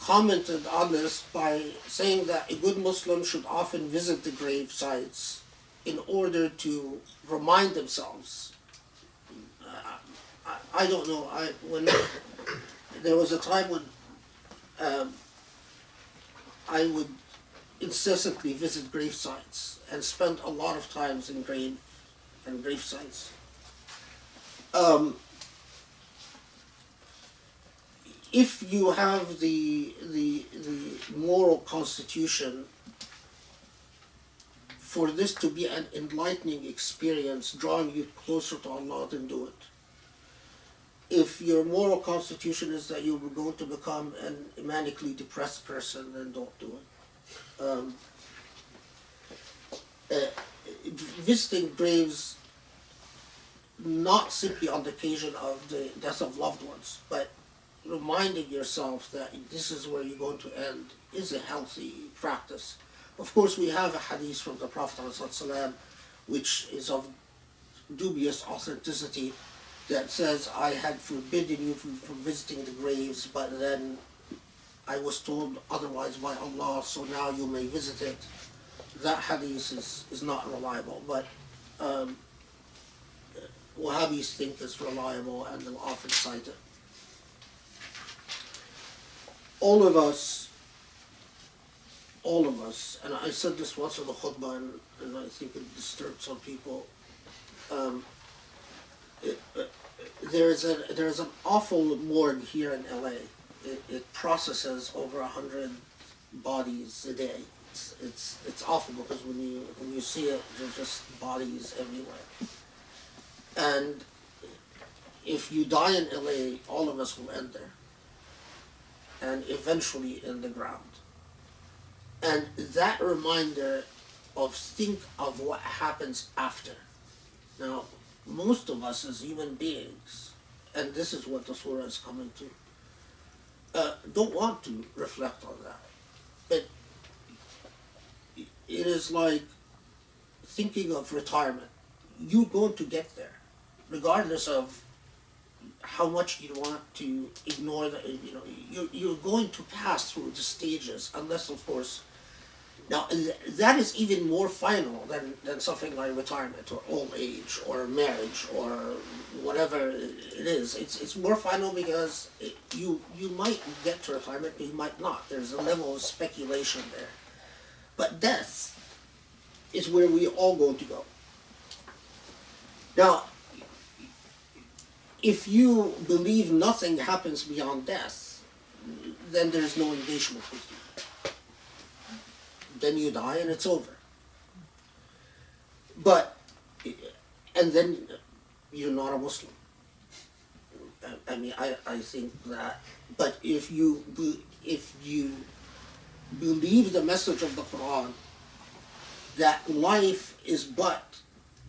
commented on this by saying that a good Muslim should often visit the grave sites in order to remind themselves. I don't know. When there was a time when I would incessantly visit grave sites and spend a lot of times in grave sites. If you have the moral constitution for this to be an enlightening experience, drawing you closer to Allah, then do it. If your moral constitution is that you're going to become an manically depressed person, then don't do it. Visiting graves, not simply on the occasion of the death of loved ones, but reminding yourself that this is where you're going to end, is a healthy practice. Of course, we have a hadith from the Prophet ﷺ, which is of dubious authenticity, that says, I had forbidden you from visiting the graves, but then I was told otherwise by Allah, so now you may visit it. That hadith is not reliable, but Wahhabis think it's reliable and they'll often cite it. All of us, and I said this once in the khutbah, and I think it disturbed some people, there's an awful morgue here in LA. It processes over 100 bodies a day. It's awful because when you see it, there's just bodies everywhere. And if you die in LA, all of us will end there, and eventually in the ground. And that reminder think of what happens after. Now, most of us as human beings, and this is what the surah is coming to, don't want to reflect on that. But it is like thinking of retirement. You're going to get there, regardless of how much you want to ignore the, you're going to pass through the stages, unless, of course, now that is even more final than something like retirement or old age or marriage or whatever it is. It's more final because you might get to retirement, but you might not. There's a level of speculation there. But death is where we all going to go. Now, if you believe nothing happens beyond death, then there's no engagement with you. Then you die and it's over. And then you're not a Muslim. I mean, I think that. But if you believe the message of the Quran, that life is but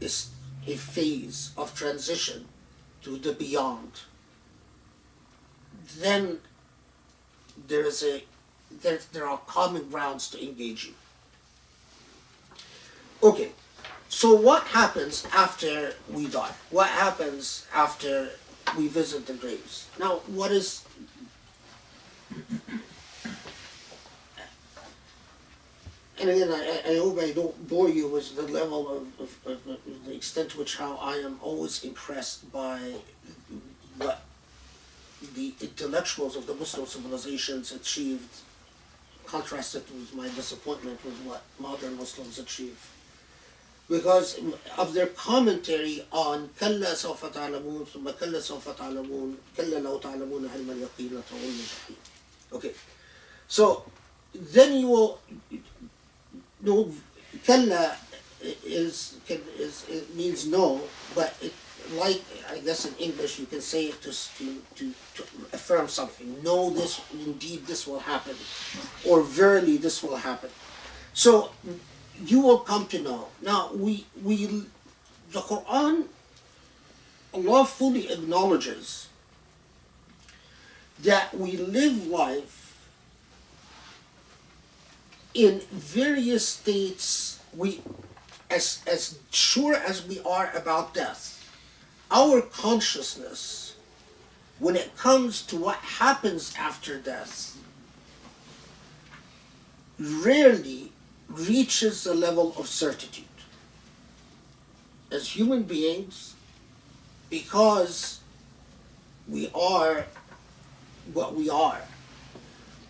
a phase of transition to the beyond, then there are common grounds to engage you. Okay, so what happens after we die? What happens after we visit the graves? Now, what is... And again, I hope I don't bore you with the level of the extent to which how I am always impressed by what the intellectuals of the Muslim civilizations achieved, contrasted with my disappointment with what modern Muslims achieve. Because of their commentary on كَلَّا سَوْفَ تَعْلَمُونَ ثُمَّ كَلَّا سَوْفَ تَعْلَمُونَ كَلَّا لَوْ تَعْلَمُونَ عِلْمَ الْيَقِينِ لَتَرَوُنَّ الْجَحِيمَ. Okay, so then you will... no, kalla it means no, but it, like I guess in English you can say it to affirm something. No, this indeed this will happen, or verily this will happen. So you will come to know. Now the Quran, Allah fully acknowledges that we live life in various states. As sure as we are about death, our consciousness, when it comes to what happens after death, rarely reaches a level of certitude. As human beings, because we are what we are,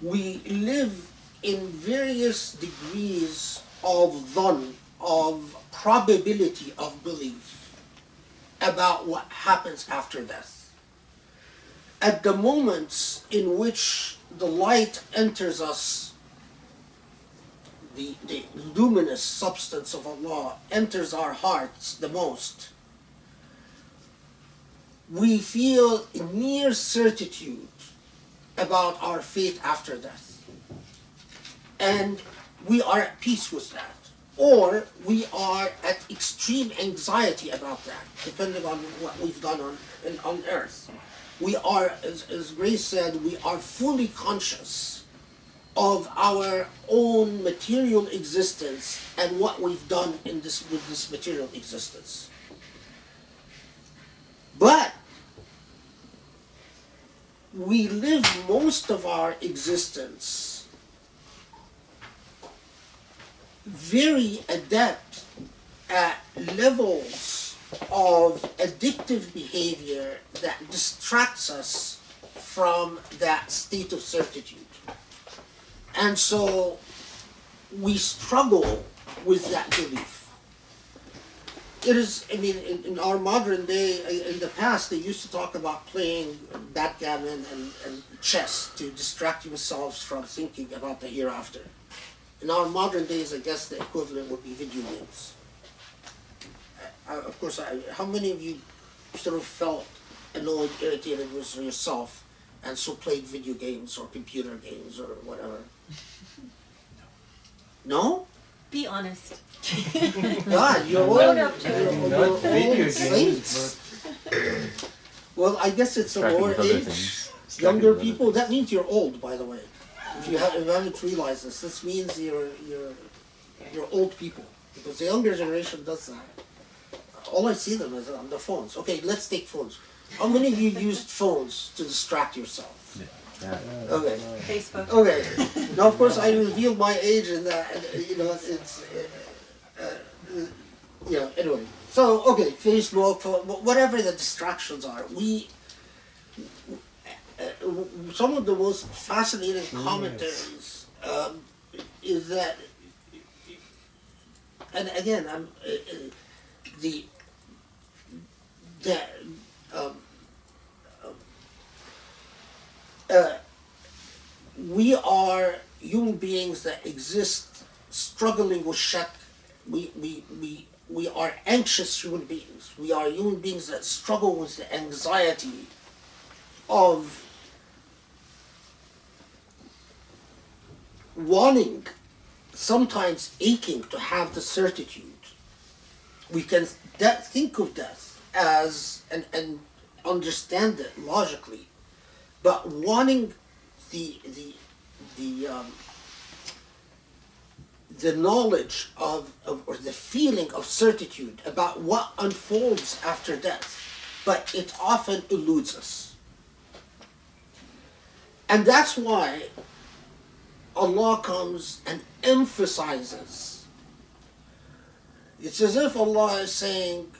we live in various degrees of dhann, of probability of belief about what happens after death. At the moments in which the light enters us, the luminous substance of Allah enters our hearts the most, we feel near certitude about our fate after death. And we are at peace with that. Or we are at extreme anxiety about that, depending on what we've done on earth. We are, as Grace said, we are fully conscious of our own material existence and what we've done with this material existence. But we live most of our existence very adept at levels of addictive behavior that distracts us from that state of certitude. And so we struggle with that belief. It is, I mean, in our modern day, in the past, they used to talk about playing backgammon and chess to distract yourselves from thinking about the hereafter. In our modern days, I guess the equivalent would be video games. Of course, how many of you sort of felt annoyed, irritated with yourself, and so played video games or computer games or whatever? No? Be honest. God, you're all, Own up to it. you're all saints. Well, I guess it's a lower age. Younger people, that means you're old, by the way. If you haven't realized this means you're old people, because the younger generation does that. All I see them is on the phones. Okay, let's take phones. How many of you used phones to distract yourself? Yeah. Okay. Facebook. Okay. Now, of course, I reveal my age in that. You know, it's yeah. Anyway, so okay, Facebook, whatever the distractions are, some of the most fascinating commentaries is that, and again, we are human beings that exist struggling with shak. We are anxious human beings. We are human beings that struggle with the anxiety of wanting, sometimes aching to have the certitude. We can think of death as and understand it logically, but wanting the knowledge of or the feeling of certitude about what unfolds after death, but it often eludes us. And that's why Allah comes and emphasizes. It's as if Allah is saying,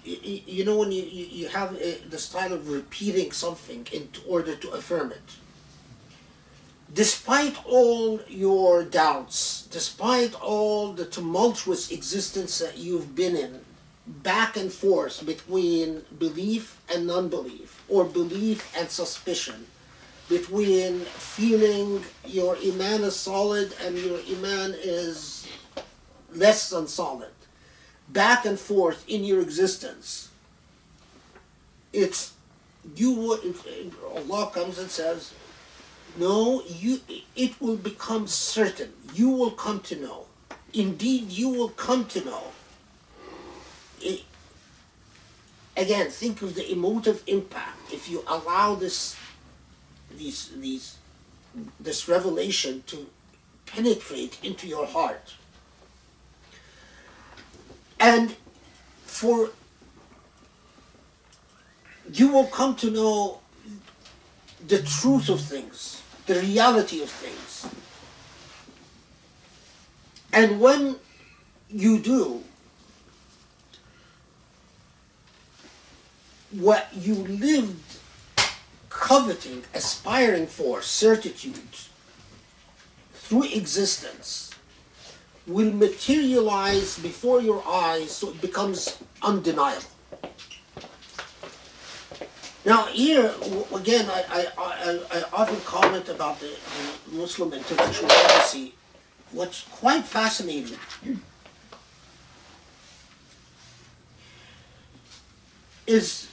you know, when you have the style of repeating something in order to affirm it. Despite all your doubts, despite all the tumultuous existence that you've been in, back and forth between belief and non-belief, or belief and suspicion, between feeling your iman is solid and your iman is less than solid, back and forth in your existence. It's you would Allah comes and says, no, it will become certain. You will come to know. Indeed, you will come to know. Again, think of the emotive impact if you allow this revelation to penetrate into your heart. And you will come to know the truth of things, the reality of things. And when you do, what you lived coveting, aspiring for, certitude, through existence, will materialize before your eyes, so it becomes undeniable. Now here, again, I often comment about the Muslim intellectual legacy. What's quite fascinating is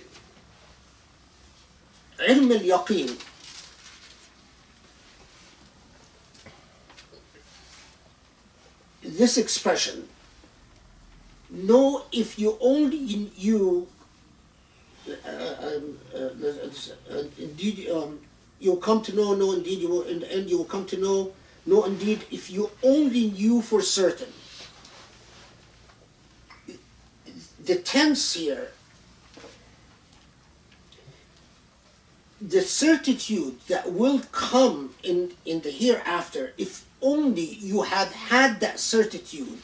ilm al-yaqeen. This expression, know if you only knew, indeed you'll come to know indeed you will, in the end you will come to know indeed if you only knew for certain. The tense here, the certitude that will come in the hereafter, if only you had had that certitude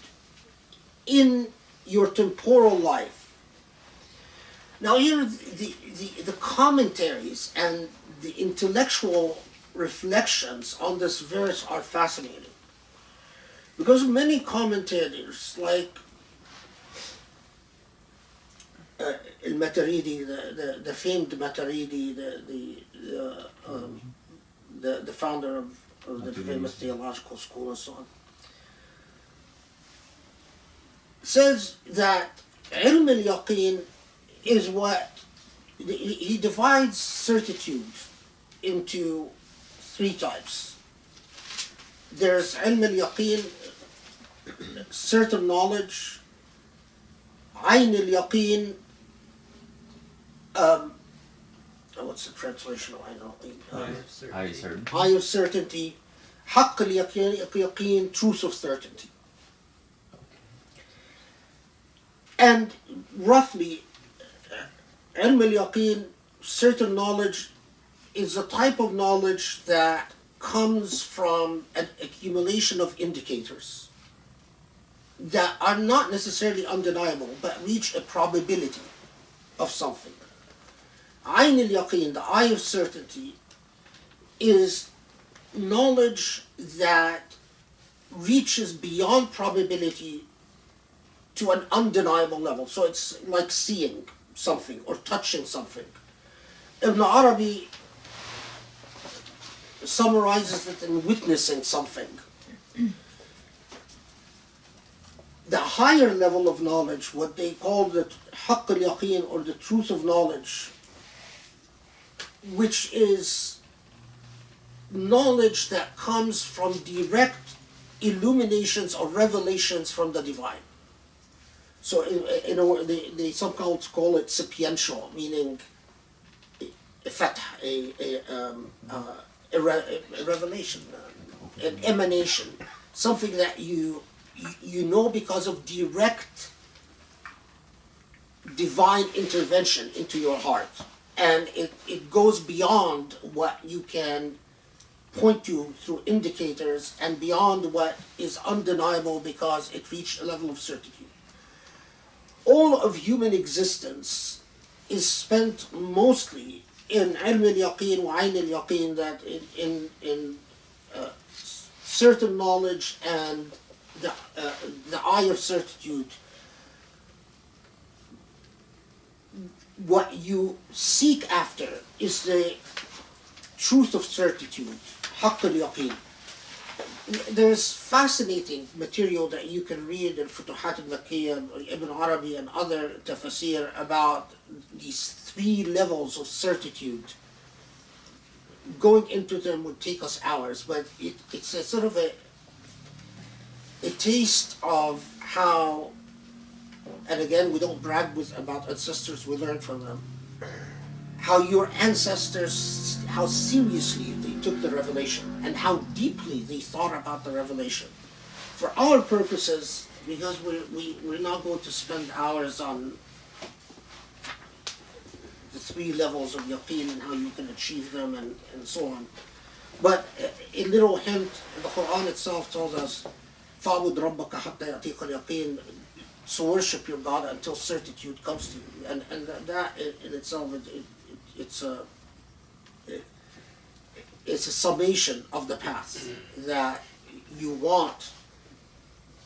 in your temporal life. Now here the commentaries and the intellectual reflections on this verse are fascinating, because many commentators like Al-Maturidi, the famed Maturidi, the founder of the famous theological school and so on, says that ilm al-yaqeen is what he divides certitude into three types. There's ilm al-yaqeen, certain knowledge; ayn al-yaqeen, what's the translation of ayn al-yaqeen? Eye of certainty. Haqq al-yaqeen, truth of certainty. And roughly, ilm al-yaqeen, certain knowledge, is a type of knowledge that comes from an accumulation of indicators that are not necessarily undeniable, but reach a probability of something. Ayn al-yaqeen, the eye of certainty, is knowledge that reaches beyond probability to an undeniable level. So it's like seeing something or touching something. Ibn Arabi summarizes it in witnessing something. The higher level of knowledge, what they call the haqq al-yaqeen, or the truth of knowledge, which is knowledge that comes from direct illuminations or revelations from the divine. So in a way, they sometimes call it sapiential, meaning a revelation, an emanation, something that you know because of direct divine intervention into your heart. And it goes beyond what you can point to through indicators, and beyond what is undeniable because it reached a level of certainty. All of human existence is spent mostly in ilm al-yaqeen wa ayn al-yaqeen, that in certain knowledge and the eye of certitude. What you seek after is the truth of certitude, حق اليقين. There's fascinating material that you can read in Futuhat al-Makkiyah, Ibn Arabi and other Tafsir about these 3 levels of certitude. Going into them would take us hours, but it's a sort of a taste of how, and again, we don't brag about ancestors, we learn from them, how your ancestors, how seriously they took the revelation and how deeply they thought about the revelation. For our purposes, because we're not going to spend hours on the 3 levels of yaqeen and how you can achieve them and so on. But a little hint, the Quran itself tells us, فَعْبُدْ رَبَّكَ حَتَّى يَأْتِيكَ الْيَقِينَ. So worship your God until certitude comes to you. And that in itself, it's a summation of the path that you want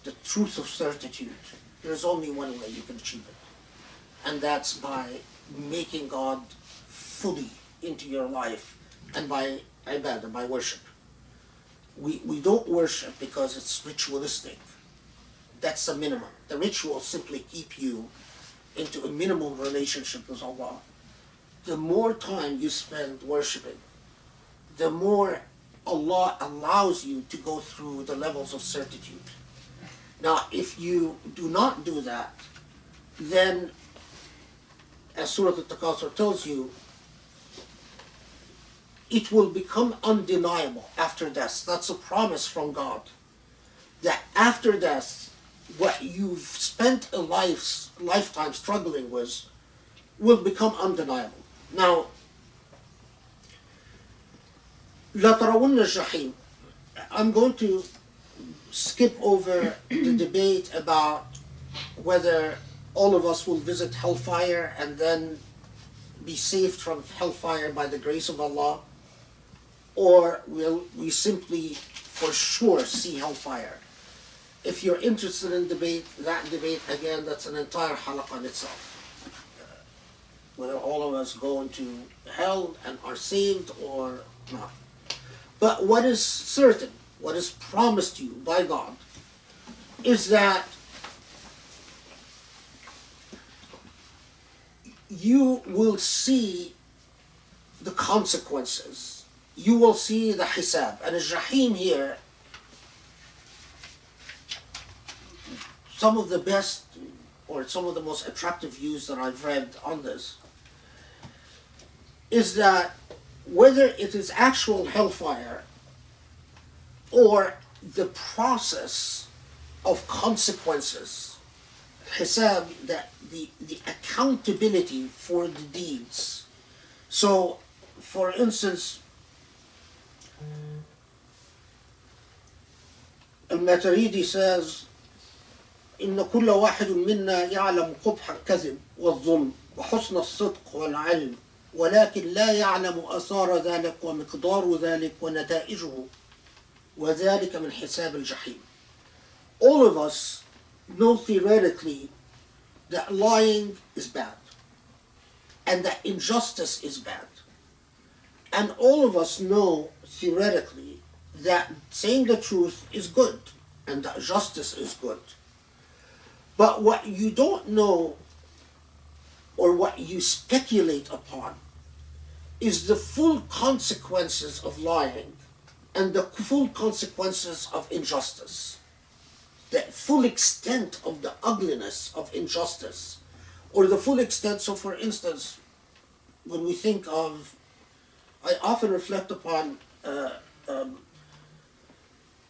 the truth of certitude. There's only one way you can achieve it, and that's by making God fully into your life and by ibadah, by worship. We don't worship because it's ritualistic. That's the minimum. The rituals simply keep you into a minimum relationship with Allah. The more time you spend worshiping, the more Allah allows you to go through the levels of certitude. Now, if you do not do that, then, as Surah At-Takathur tells you, it will become undeniable after death. That's a promise from God, that after death, what you've spent a lifetime struggling with will become undeniable. Now, لَا تَرَوُنَّ الجَّحِيمَ. I'm going to skip over the debate about whether all of us will visit hellfire and then be saved from hellfire by the grace of Allah, or will we simply for sure see hellfire. If you're interested in that debate, again, that's an entire halaqah on itself. Whether all of us go into hell and are saved or not. But what is certain, what is promised to you by God, is that you will see the consequences. You will see the hisab. And al-jahim here, some of the best or some of the most attractive views that I've read on this is that whether it is actual hellfire or the process of consequences, hisab, that the accountability for the deeds. So, for instance, Al-Maturidi says, إن كل واحد منا يعلم قبح الكذب والظلم وحسن الصدق والعلم ولكن لا يعلم آثار ذلك ومقدار ذلك ونتائجه وذلك من حساب الجحيم. All of us know theoretically that lying is bad and that injustice is bad. And all of us know theoretically that saying the truth is good and that justice is good. But what you don't know or what you speculate upon is the full consequences of lying and the full consequences of injustice. The full extent of the ugliness of injustice, or the full extent. So for instance, when we think of, I often reflect upon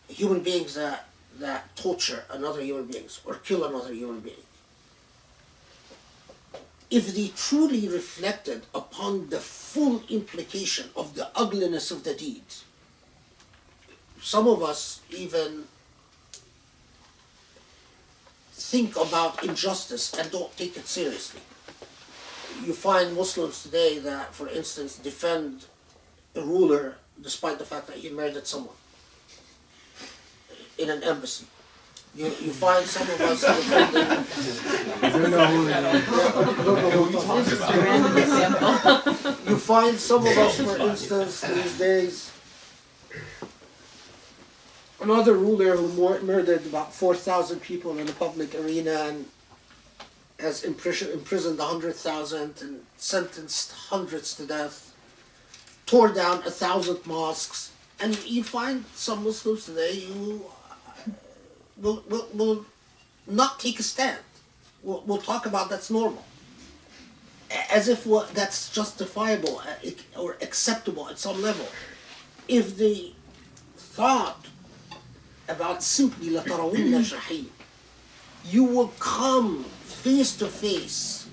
human beings that torture another human being or kill another human being. If they truly reflected upon the full implication of the ugliness of the deed, some of us even think about injustice and don't take it seriously. You find Muslims today that, for instance, defend a ruler despite the fact that he murdered someone in an embassy. You find some of us defending. You find some of us, for instance, these days. Another ruler who murdered about 4,000 people in the public arena and has imprisoned 100,000 and sentenced hundreds to death, tore down 1,000 mosques, and you find some Muslims today who will not take a stand. We'll talk about that's normal, as if that's justifiable or acceptable at some level. If they thought about simply لَتَرَوُنَّ الْجَحِيمَ, you will come face to face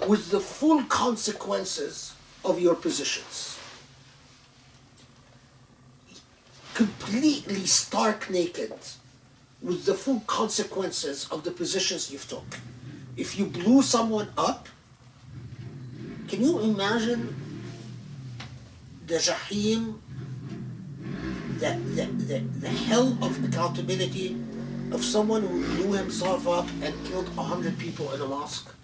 with the full consequences of your positions. Completely stark naked with the full consequences of the positions you've took. If you blew someone up, can you imagine the Jahim, the hell of accountability of someone who blew himself up and killed 100 people in a mosque?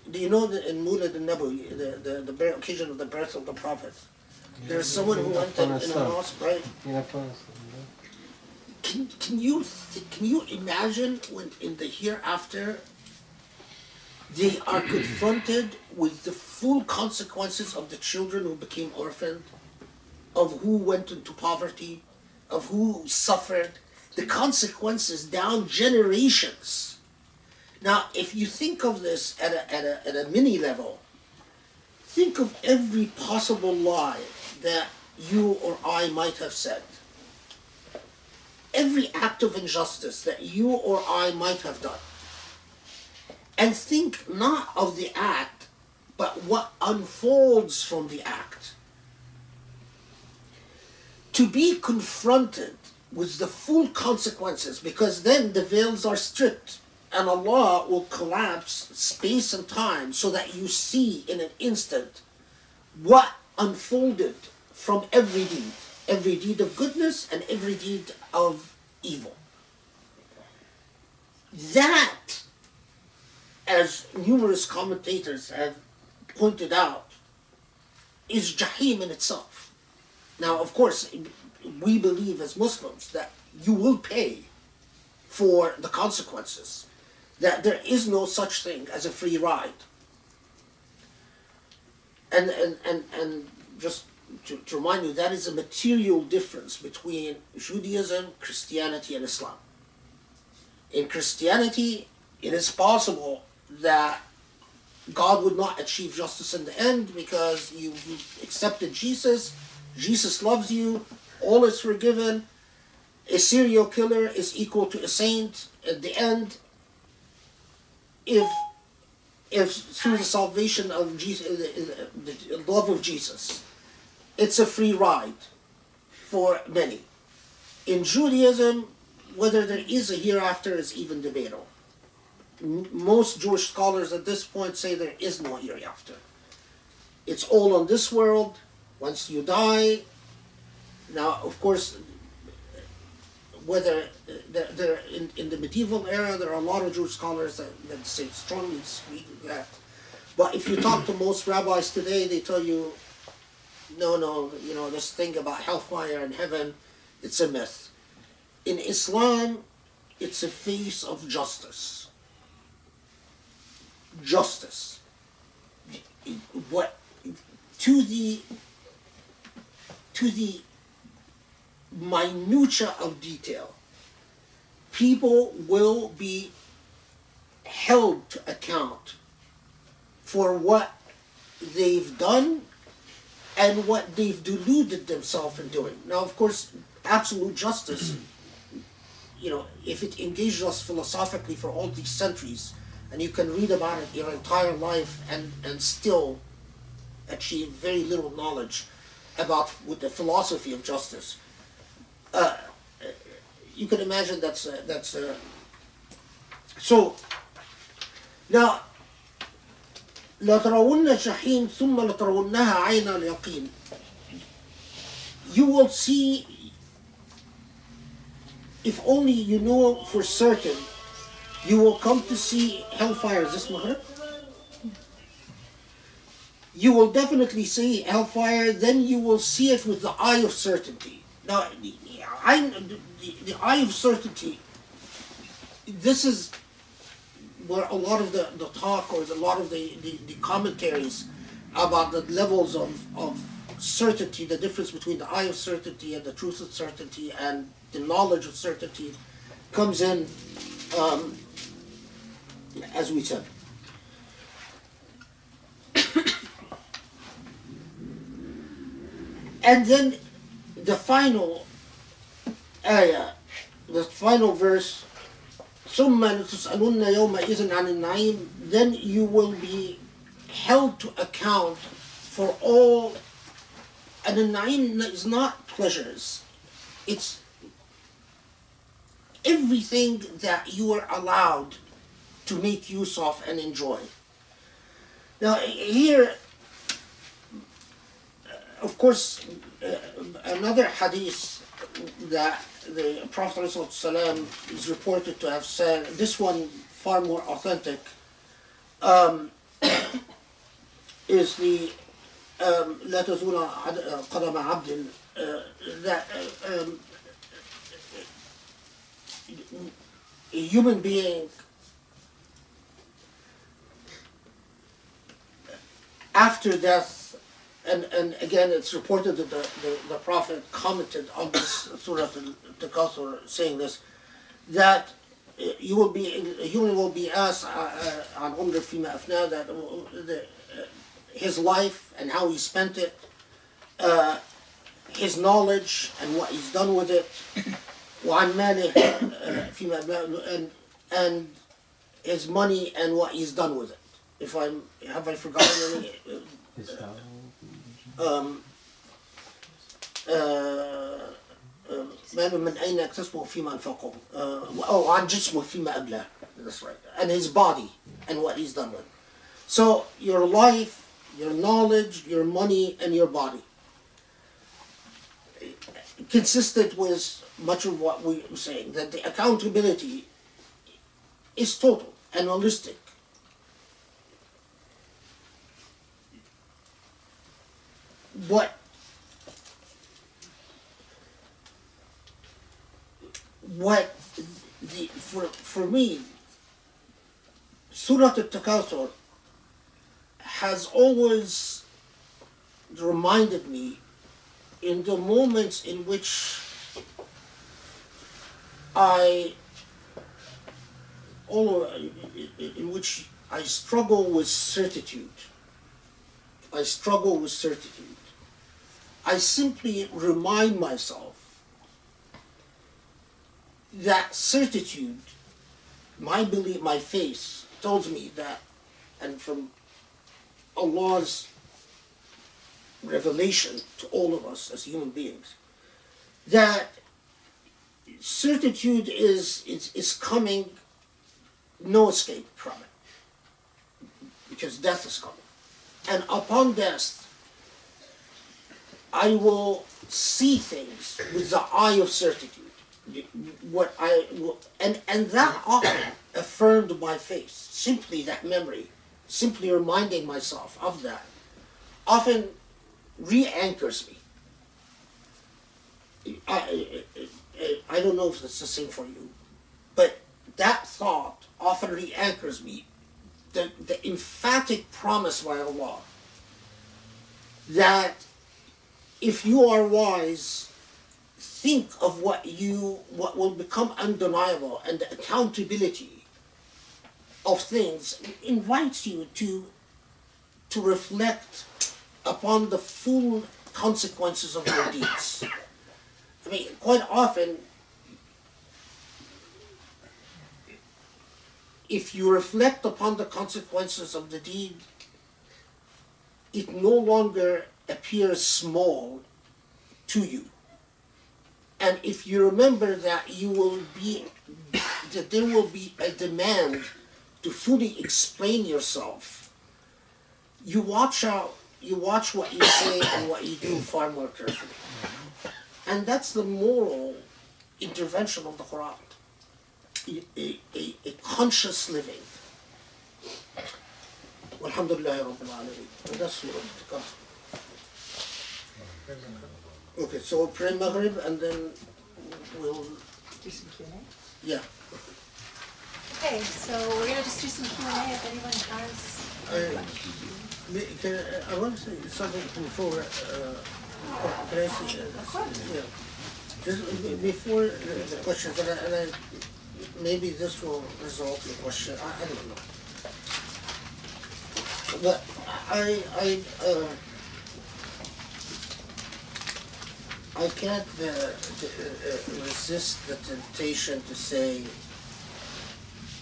Do you know that in Mulad al-Nabawi, the occasion of the birth of the Prophet, there's someone who went in a mosque, right? Can you imagine when in the hereafter they are confronted with the full consequences of the children who became orphaned, of who went into poverty, of who suffered, the consequences down generations. Now, if you think of this at a mini level, think of every possible lie that you or I might have said. Every act of injustice that you or I might have done. And think not of the act, but what unfolds from the act. To be confronted with the full consequences, because then the veils are stripped and Allah will collapse space and time so that you see in an instant what unfolded from every deed of goodness and every deed of evil. That, as numerous commentators have pointed out, is Jahim in itself. Now, of course, we believe as Muslims that you will pay for the consequences, that there is no such thing as a free ride. And just to remind you, that is a material difference between Judaism, Christianity, and Islam. In Christianity, it is possible that God would not achieve justice in the end because you accepted Jesus. Jesus loves you. All is forgiven. A serial killer is equal to a saint at the end. If through the salvation of Jesus, the love of Jesus, it's a free ride for many. In Judaism, whether there is a hereafter is even debatable. Most Jewish scholars at this point say there is no hereafter. It's all on this world. Once you die, now of course, whether there in the medieval era, there are a lot of Jewish scholars that say strongly speak that. But if you talk to most rabbis today, they tell you, no, this thing about hellfire and heaven, it's a myth. In Islam, it's a face of justice. Justice. What to the minutia of detail, people will be held to account for what they've done and what they've deluded themselves in doing. Now, of course, absolute justice, if it engages us philosophically for all these centuries, and you can read about it your entire life and still achieve very little knowledge about with the philosophy of justice. You can imagine that's so. Now, لَتَرَوُنَّ الْجَحِيمَ ثُمَّ لَتَرَوُنَّهَا عَيْنَ الْيَقِينِ. You will see if only you know for certain, you will come to see hellfire. Is this Maghrib? You will definitely see hellfire, then you will see it with the eye of certainty. Now, the eye of certainty, this is where a lot of the talk or a lot of the commentaries about the levels of certainty, the difference between the eye of certainty and the truth of certainty and the knowledge of certainty comes in, as we said. And then the final ayah, the final verse, ثُمَّ لَتُسْأَلُنَّ يَوْمَئِذٍ عَنِ النَّعِيمِ, then you will be held to account for all, and the na'im is not pleasures, it's everything that you are allowed to make use of and enjoy. Now here, of course, another hadith that the Prophet ﷺ is reported to have said, this one far more authentic, is the لا تزول قدم عبد, that a human being after death, and again it's reported that the Prophet commented on this Surah At-Takathur saying this, that a human will be asked عن عمره فيما أفناه, that his life and how he spent it, his knowledge and what he's done with it, وعن ماله فيما أبلاه, and his money and what he's done with it. Have I forgotten any? ماله من أين اكتسبه فيما أنفقه, عن جسمه فيما أبلاه. That's right. And his body and what he's done with it. So your life, your knowledge, your money, and your body, consistent with much of what we were saying, that the accountability is total and holistic. For me, Surah At-Takathur has always reminded me, in the moments in which I struggle with certitude. I simply remind myself that certitude, my belief, my faith tells me that, and from Allah's revelation to all of us as human beings, that certitude is coming, no escape from it, because death is coming. And upon death, I will see things with the eye of certitude. And that often affirmed my faith. Simply that memory, simply reminding myself of that, often re-anchors me. I don't know if it's the same for you, but that thought often re-anchors me. The emphatic promise by Allah that if you are wise, think of what will become undeniable, and the accountability of things invites you to reflect upon the full consequences of your deeds. I mean, quite often, if you reflect upon the consequences of the deed, it no longer appears small to you. And if you remember that there will be a demand to fully explain yourself, you watch what you say and what you do far more carefully. And that's the moral intervention of the Quran, a conscious living. Alhamdulillah Rabbil Alameen. And that's Surah At-Takathur. Okay, so we'll pray Maghrib and then we'll Do some Q&A. yeah. Okay, so we're going to just do some Q&A if anyone has I want to say something before. Can I say? Yeah. Just before the questions, and I maybe this will resolve the question. I don't know. But I can't resist the temptation to say,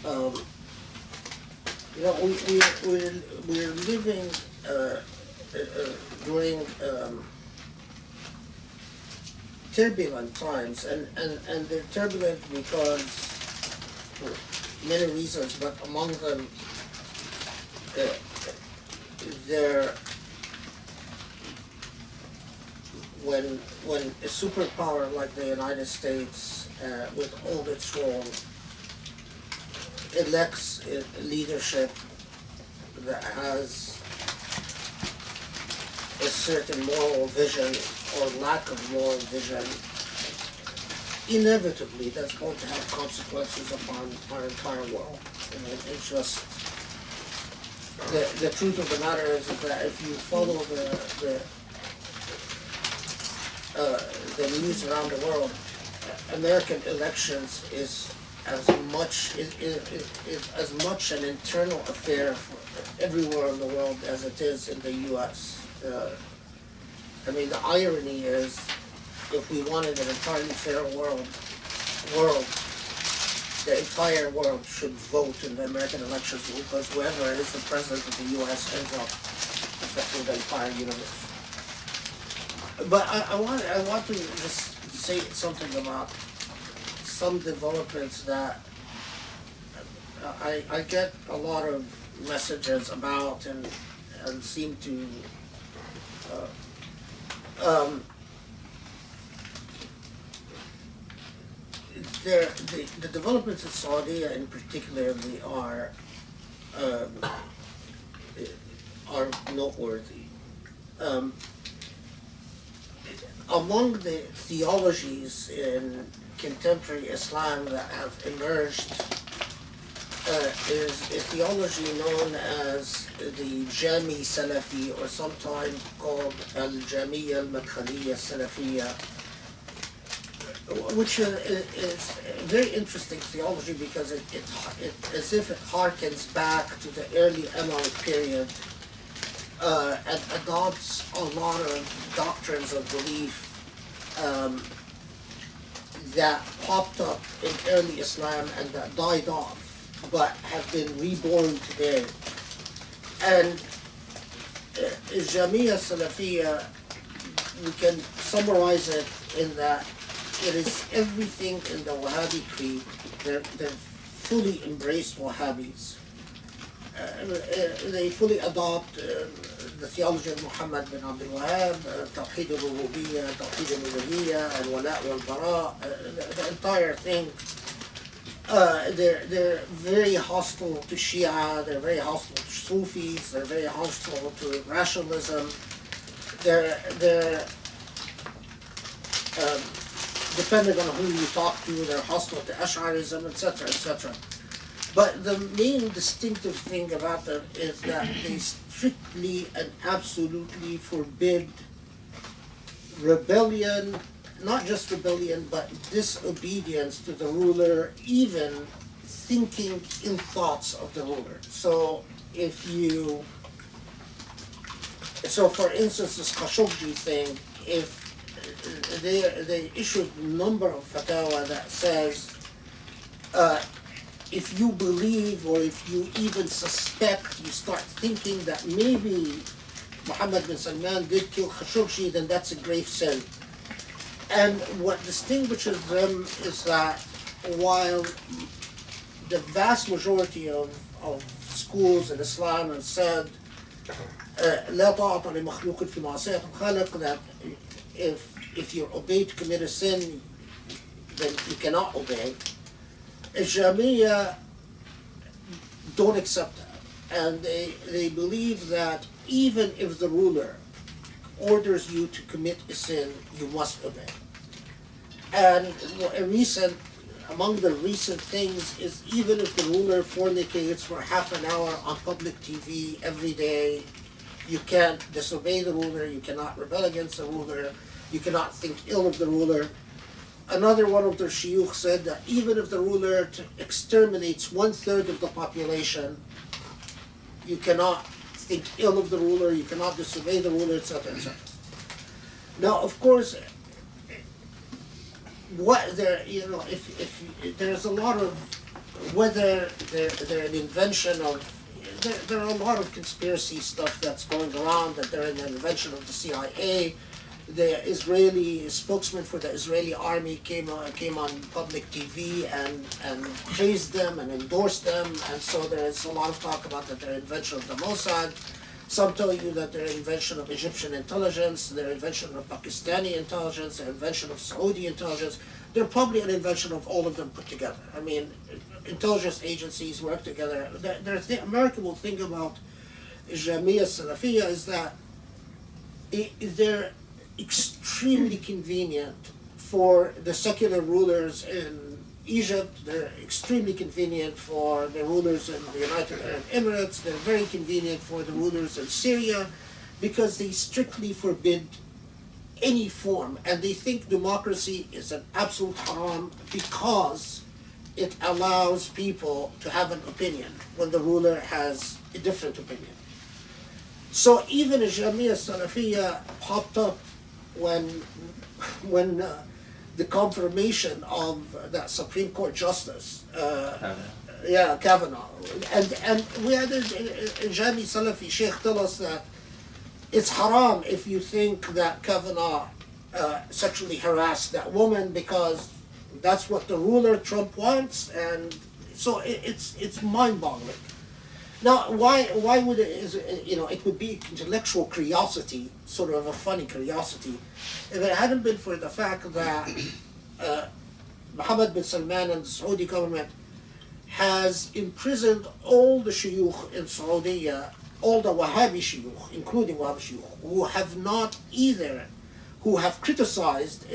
we're living during turbulent times, and they're turbulent because for many reasons, but among them, they're when a superpower like the United States, with all its role, elects a leadership that has a certain moral vision or lack of moral vision, inevitably that's going to have consequences upon our entire world. And it's just the truth of the matter is that if you follow the news around the world, American elections is as much an internal affair for everywhere in the world as it is in the U.S. I mean, the irony is, if we wanted an entirely fair world, the entire world should vote in the American elections, because whoever is the president of the U.S. ends up affecting the entire universe. But I want to just say something about some developments that I get a lot of messages about and seem to the developments in Saudi in particular are noteworthy. Among the theologies in contemporary Islam that have emerged is a theology known as the Jami Salafi, or sometimes called Al-Jamiyya Al-Madkhaliyya Salafiyya, which is a very interesting theology because it as if it harkens back to the early Umayyad period, and adopts a lot of doctrines of belief that popped up in early Islam and that died off, but have been reborn today. And Jamia Salafiyya, we can summarize it in that it is everything in the Wahhabi creed. They're fully embraced Wahhabis. They fully adopt the theology of Muhammad bin Abdul Wahhab, Tawheed al-Rububiyyah, Tawheed al-Uluhiyyah, and Wala' wal-Bara, the entire thing. They're very hostile to Shia, they're very hostile to Sufis, they're very hostile to rationalism. They're depending on who you talk to, they're hostile to Ash'arism, etc., etc. But the main distinctive thing about them is that they strictly and absolutely forbid rebellion, not just rebellion, but disobedience to the ruler, even thinking in thoughts of the ruler. So for instance, this Khashoggi thing, if they issued a number of fatwa that says, if you believe or if you even suspect, you start thinking that maybe Mohammed bin Salman did kill Khashoggi, then that's a grave sin. And what distinguishes them is that while the vast majority of schools in Islam have said, لا طاعة لمخلوق في معصية الخالق, that if you're obeyed to commit a sin, then you cannot obey. Jamia don't accept that. And they believe that even if the ruler orders you to commit a sin, you must obey. And among the recent things is even if the ruler fornicates for half an hour on public TV every day, you can't disobey the ruler, you cannot rebel against the ruler, you cannot think ill of the ruler. Another one of their shuyukh said that even if the ruler exterminates 1/3 of the population, you cannot think ill of the ruler, you cannot disobey the ruler, etc., etc. Now, of course, if there's a lot of whether they're an invention of there are a lot of conspiracy stuff that's going around that they're an invention of the CIA. The Israeli spokesman for the Israeli army came on public TV and praised them and endorsed them, and so there's a lot of talk about that they're an invention of the Mossad. Some tell you that they're an invention of Egyptian intelligence, they're an invention of Pakistani intelligence, they're an invention of Saudi intelligence. They're probably an invention of all of them put together. I mean, intelligence agencies work together. The remarkable thing about Jamia Salafiyya is that they're extremely convenient for the secular rulers in Egypt. They're extremely convenient for the rulers in the United Arab Emirates. They're very convenient for the rulers in Syria because they strictly forbid any form, and they think democracy is an absolute haram because it allows people to have an opinion when the ruler has a different opinion. So even a Jamia Salafiyya popped up when the confirmation of that Supreme Court Justice, Kavanaugh, and we had a Jami Salafi Sheikh tell us that it's haram if you think that Kavanaugh sexually harassed that woman because that's what the ruler Trump wants, and so it's mind-boggling. Now, why would it would be intellectual curiosity, sort of a funny curiosity, if it hadn't been for the fact that Mohammed bin Salman and the Saudi government has imprisoned all the shuyukh in Saudi, all the Wahhabi shuyukh, including Wahhabi shuyukh, who have criticized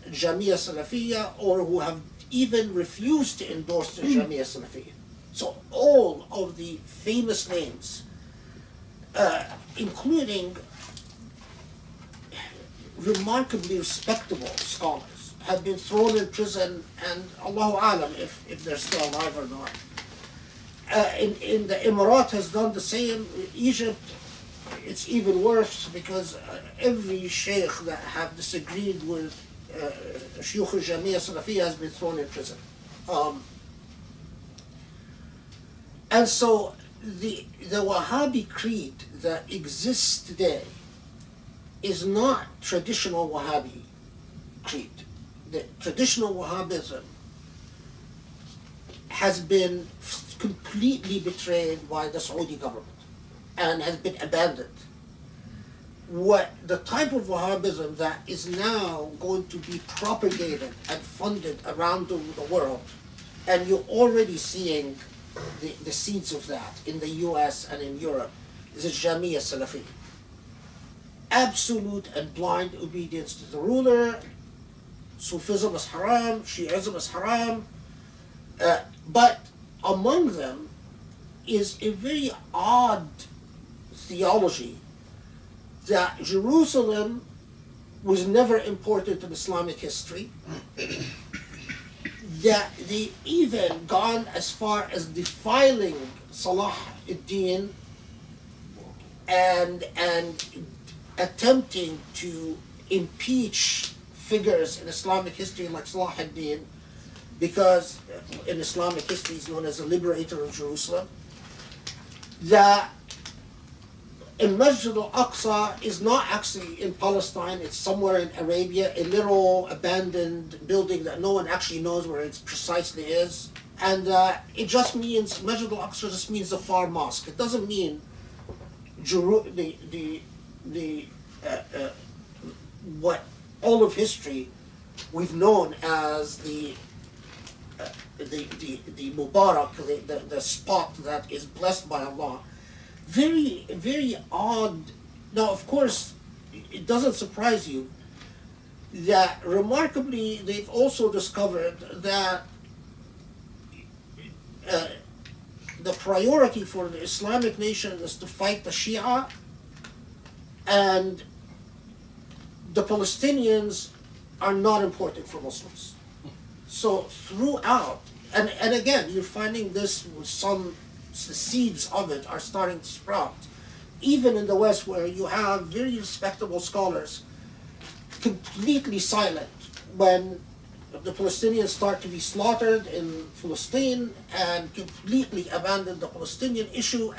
Jamia Salafiyya or who have even refused to endorse the Jamia Salafiyya. So all of the famous names, including remarkably respectable scholars, have been thrown in prison, and Allahu Alam if they're still alive or not. In the Emirat has done the same. Egypt, it's even worse because every sheikh that have disagreed with Shuyukh al-Jamia Salafiyya has been thrown in prison. And so the Wahhabi creed that exists today is not traditional Wahhabi creed. The traditional Wahhabism has been completely betrayed by the Saudi government and has been abandoned. What the type of Wahhabism that is now going to be propagated and funded around the world, and you're already seeing the seeds of that in the US and in Europe, is a Jamia Salafi. Absolute and blind obedience to the ruler. Sufism is haram, Shi'ism is haram, but among them is a very odd theology that Jerusalem was never important in Islamic history, that they even gone as far as defiling Salah ad-Din and attempting to impeach figures in Islamic history like Salah ad-Din, because in Islamic history he's known as the liberator of Jerusalem. That in Masjid al-Aqsa is not actually in Palestine, it's somewhere in Arabia, a little abandoned building that no one actually knows where it precisely is. And it just means, Masjid al-Aqsa just means the far mosque. It doesn't mean what all of history we've known as the Mubarak, the spot that is blessed by Allah. Very, very odd. Now, of course, it doesn't surprise you that remarkably they've also discovered that the priority for the Islamic nation is to fight the Shia, and the Palestinians are not important for Muslims. So throughout, and again, you're finding this with some, the seeds of it are starting to sprout. Even in the West, where you have very respectable scholars completely silent when the Palestinians start to be slaughtered in Palestine, and completely abandon the Palestinian issue,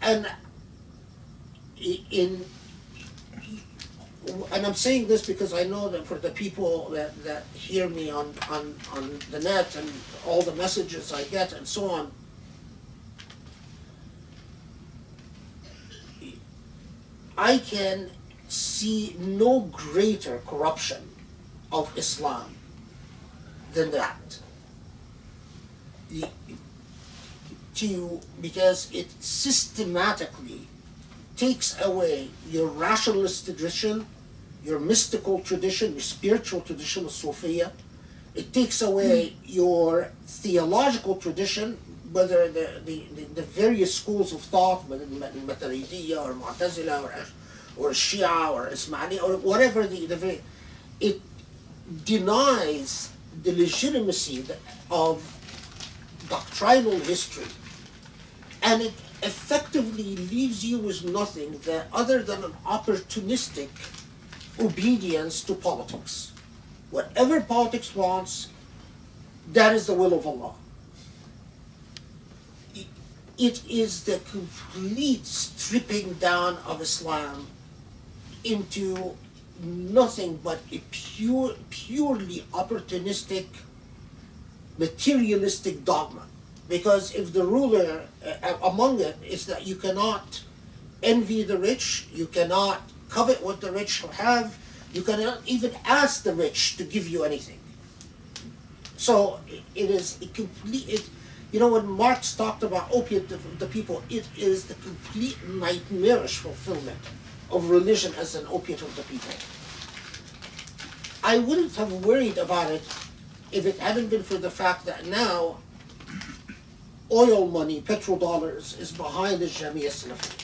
and I'm saying this because I know that for the people that hear me on the net and all the messages I get and so on, I can see no greater corruption of Islam than that. Because it systematically takes away your rationalist tradition, your mystical tradition, your spiritual tradition of Sufiya. It takes away your theological tradition, whether the various schools of thought, whether Maturidiyya or Mu'tazila or Shia or Ismaili or whatever it denies the legitimacy of doctrinal history, and it effectively leaves you with nothing other than an opportunistic obedience to politics. Whatever politics wants, that is the will of Allah. It is the complete stripping down of Islam into nothing but a purely opportunistic, materialistic dogma. Because if the ruler among it is that you cannot envy the rich, you cannot covet what the rich have, you cannot even ask the rich to give you anything. So it is a complete, when Marx talked about opiate the people, it is the complete nightmarish fulfillment of religion as an opiate of the people. I wouldn't have worried about it if it hadn't been for the fact that now oil money, petrodollars, is behind the Jamia Salafi.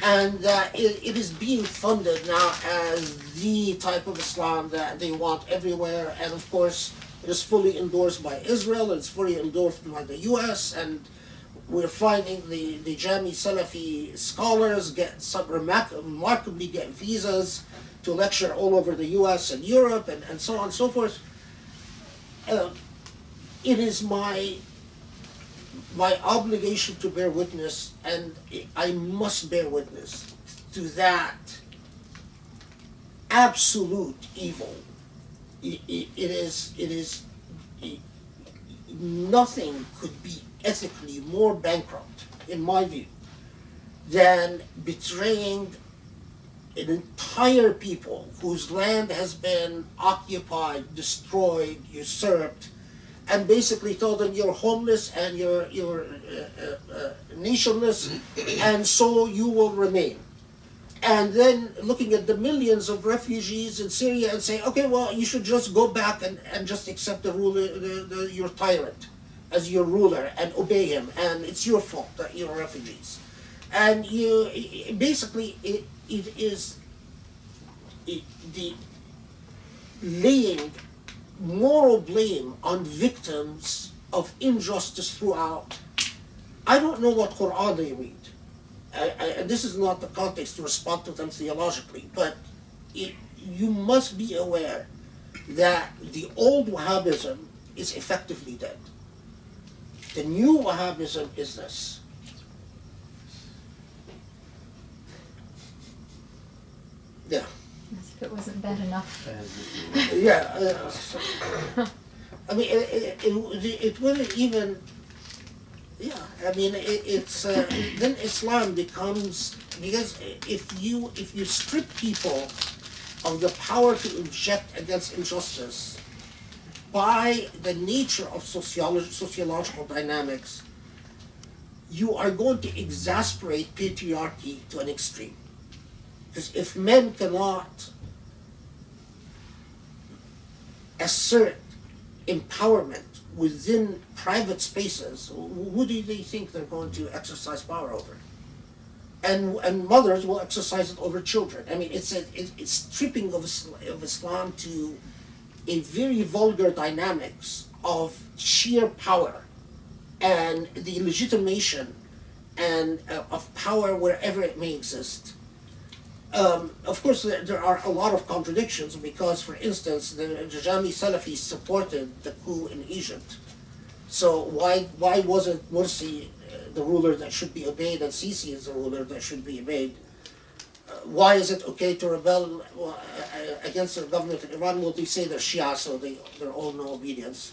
And that it is being funded now as the type of Islam that they want everywhere. And of course, it is fully endorsed by Israel, it's fully endorsed by the US, and we're finding the Jami Salafi scholars remarkably get visas to lecture all over the US and Europe and so on and so forth. It is my obligation to bear witness, and I must bear witness to that absolute evil. It is nothing could be ethically more bankrupt, in my view, than betraying an entire people whose land has been occupied, destroyed, usurped, and basically told them you're homeless and you're nationless, and so you will remain. And then looking at the millions of refugees in Syria and saying, okay, well, you should just go back and just accept the ruler, your tyrant as your ruler and obey him, and it's your fault that you're refugees. And basically it is the laying moral blame on victims of injustice throughout. I don't know what Qur'an they read. And this is not the context to respond to them theologically, but you must be aware that the old Wahhabism is effectively dead. The new Wahhabism is this. Yeah. As if it wasn't bad enough. Yeah. I mean, it wouldn't even. Yeah, I mean, it's then Islam becomes, because if you strip people of the power to object against injustice by the nature of sociological dynamics, you are going to exasperate patriarchy to an extreme. Because if men cannot assert empowerment within private spaces, who do they think they're going to exercise power over? And mothers will exercise it over children. I mean, it's stripping of Islam to a very vulgar dynamics of sheer power and the legitimation and of power wherever it may exist. Of course, there are a lot of contradictions because, for instance, the Jami Salafis supported the coup in Egypt. So why wasn't Morsi the ruler that should be obeyed and Sisi is the ruler that should be obeyed? Why is it okay to rebel against the government in Iran? Well, they say they're Shia, so they're all no obedience.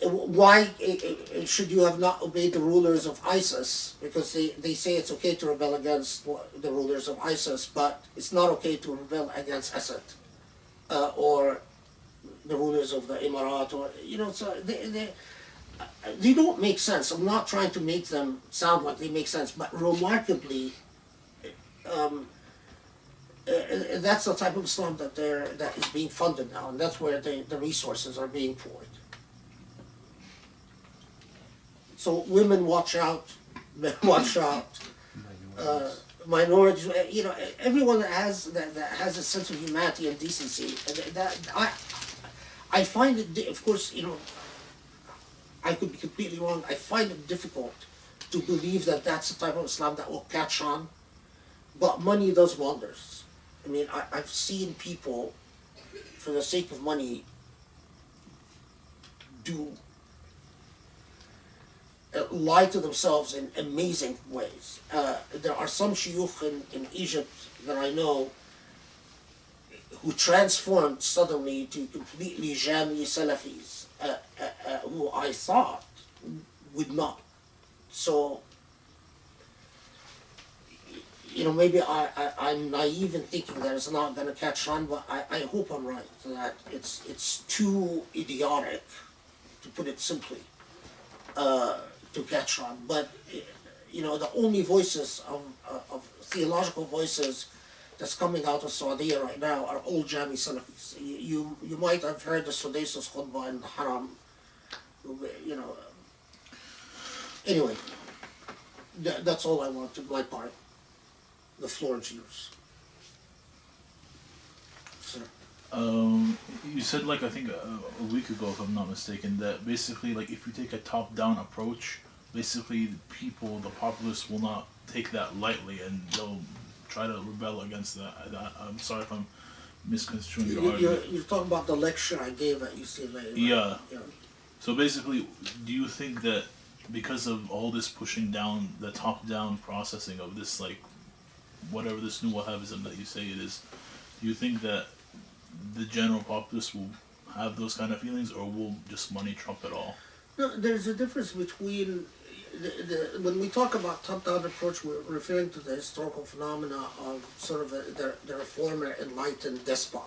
Why should you have not obeyed the rulers of ISIS? Because they say it's okay to rebel against the rulers of ISIS, but it's not okay to rebel against Assad or the rulers of the Emirat, or so they don't make sense. I'm not trying to make them sound like they make sense, but remarkably, that's the type of Islam that is being funded now, and that's where the resources are being poured. So women watch out, men watch out, minorities, everyone that has a sense of humanity and decency. I find it, of course, I could be completely wrong. I find it difficult to believe that that's the type of Islam that will catch on, but money does wonders. I mean, I've seen people, for the sake of money, lie to themselves in amazing ways. There are some shuyukh in Egypt that I know who transformed suddenly to completely Jami Salafis, who I thought would not. So, maybe I'm naive in thinking that it's not going to catch on, but I hope I'm right, that it's too idiotic, to put it simply, to catch on. But the only voices of theological voices that's coming out of Saudi right now are all Jami Salafis. You might have heard the Sudaisus khutbah in the Haram. Anyway, that's all I want to my part. The floor is yours. Sir. You said, I think a week ago, if I'm not mistaken, that basically, if you take a top-down approach, basically the populace will not take that lightly, and they'll try to rebel against that. I'm sorry if I'm misconstruing your argument. You're talking about the lecture I gave at UCLA, right? Yeah. So basically, do you think that because of all this pushing down, the top-down processing of this, whatever this new Wahhabism that you say it is, do you think that the general populace will have those kind of feelings, or will just money trump it all? No, there's a difference between when we talk about top-down approach, we're referring to the historical phenomena of sort of the reformer enlightened despot,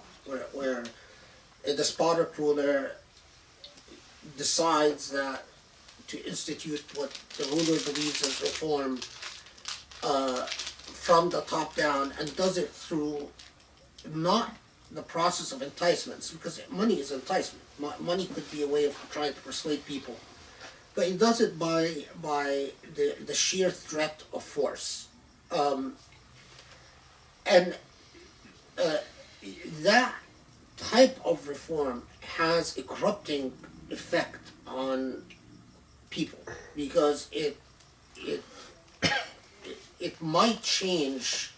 where a despotic ruler decides that to institute what the ruler believes is reform from the top down, and does it through not the process of enticements, because money is enticement. Money could be a way of trying to persuade people. But it does it by the sheer threat of force. That type of reform has a corrupting effect on people, because it might change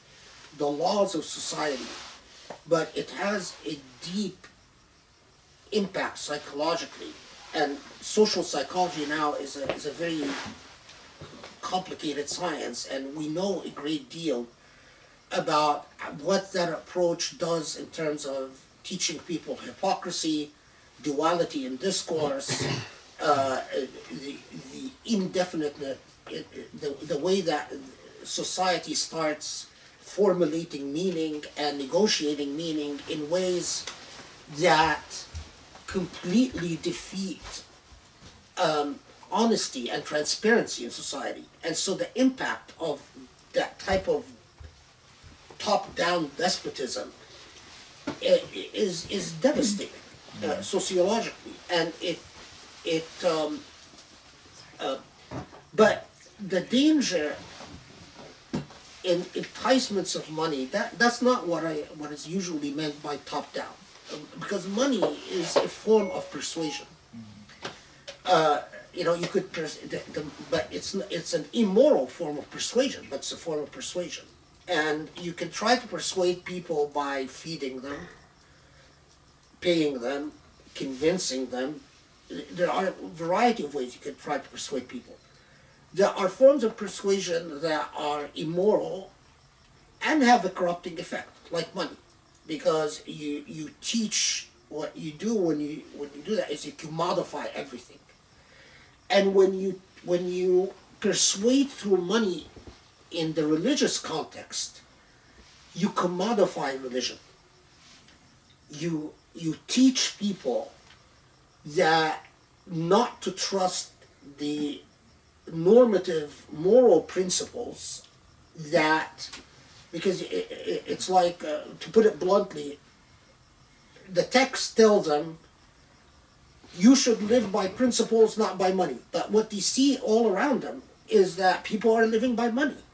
the laws of society, but it has a deep impact psychologically. And social psychology now is a very complicated science, and we know a great deal about what that approach does in terms of teaching people hypocrisy, duality in discourse, the indefinite, the way that society starts formulating meaning and negotiating meaning in ways that completely defeat honesty and transparency in society. And so the impact of that type of top-down despotism is devastating sociologically, and but the danger in enticements of money, that's not what is usually meant by top-down, because money is a form of persuasion. You could, but it's an immoral form of persuasion, but it's a form of persuasion. And you can try to persuade people by feeding them, paying them, convincing them. There are a variety of ways you can try to persuade people. There are forms of persuasion that are immoral and have a corrupting effect, like money, because you teach, what you do when you do that is you commodify everything. And when you persuade through money in the religious context, you commodify religion. You teach people that not to trust the normative moral principles that, because it's like, to put it bluntly, the text tells them you should live by principles, not by money. But what they see all around them is that people are living by money.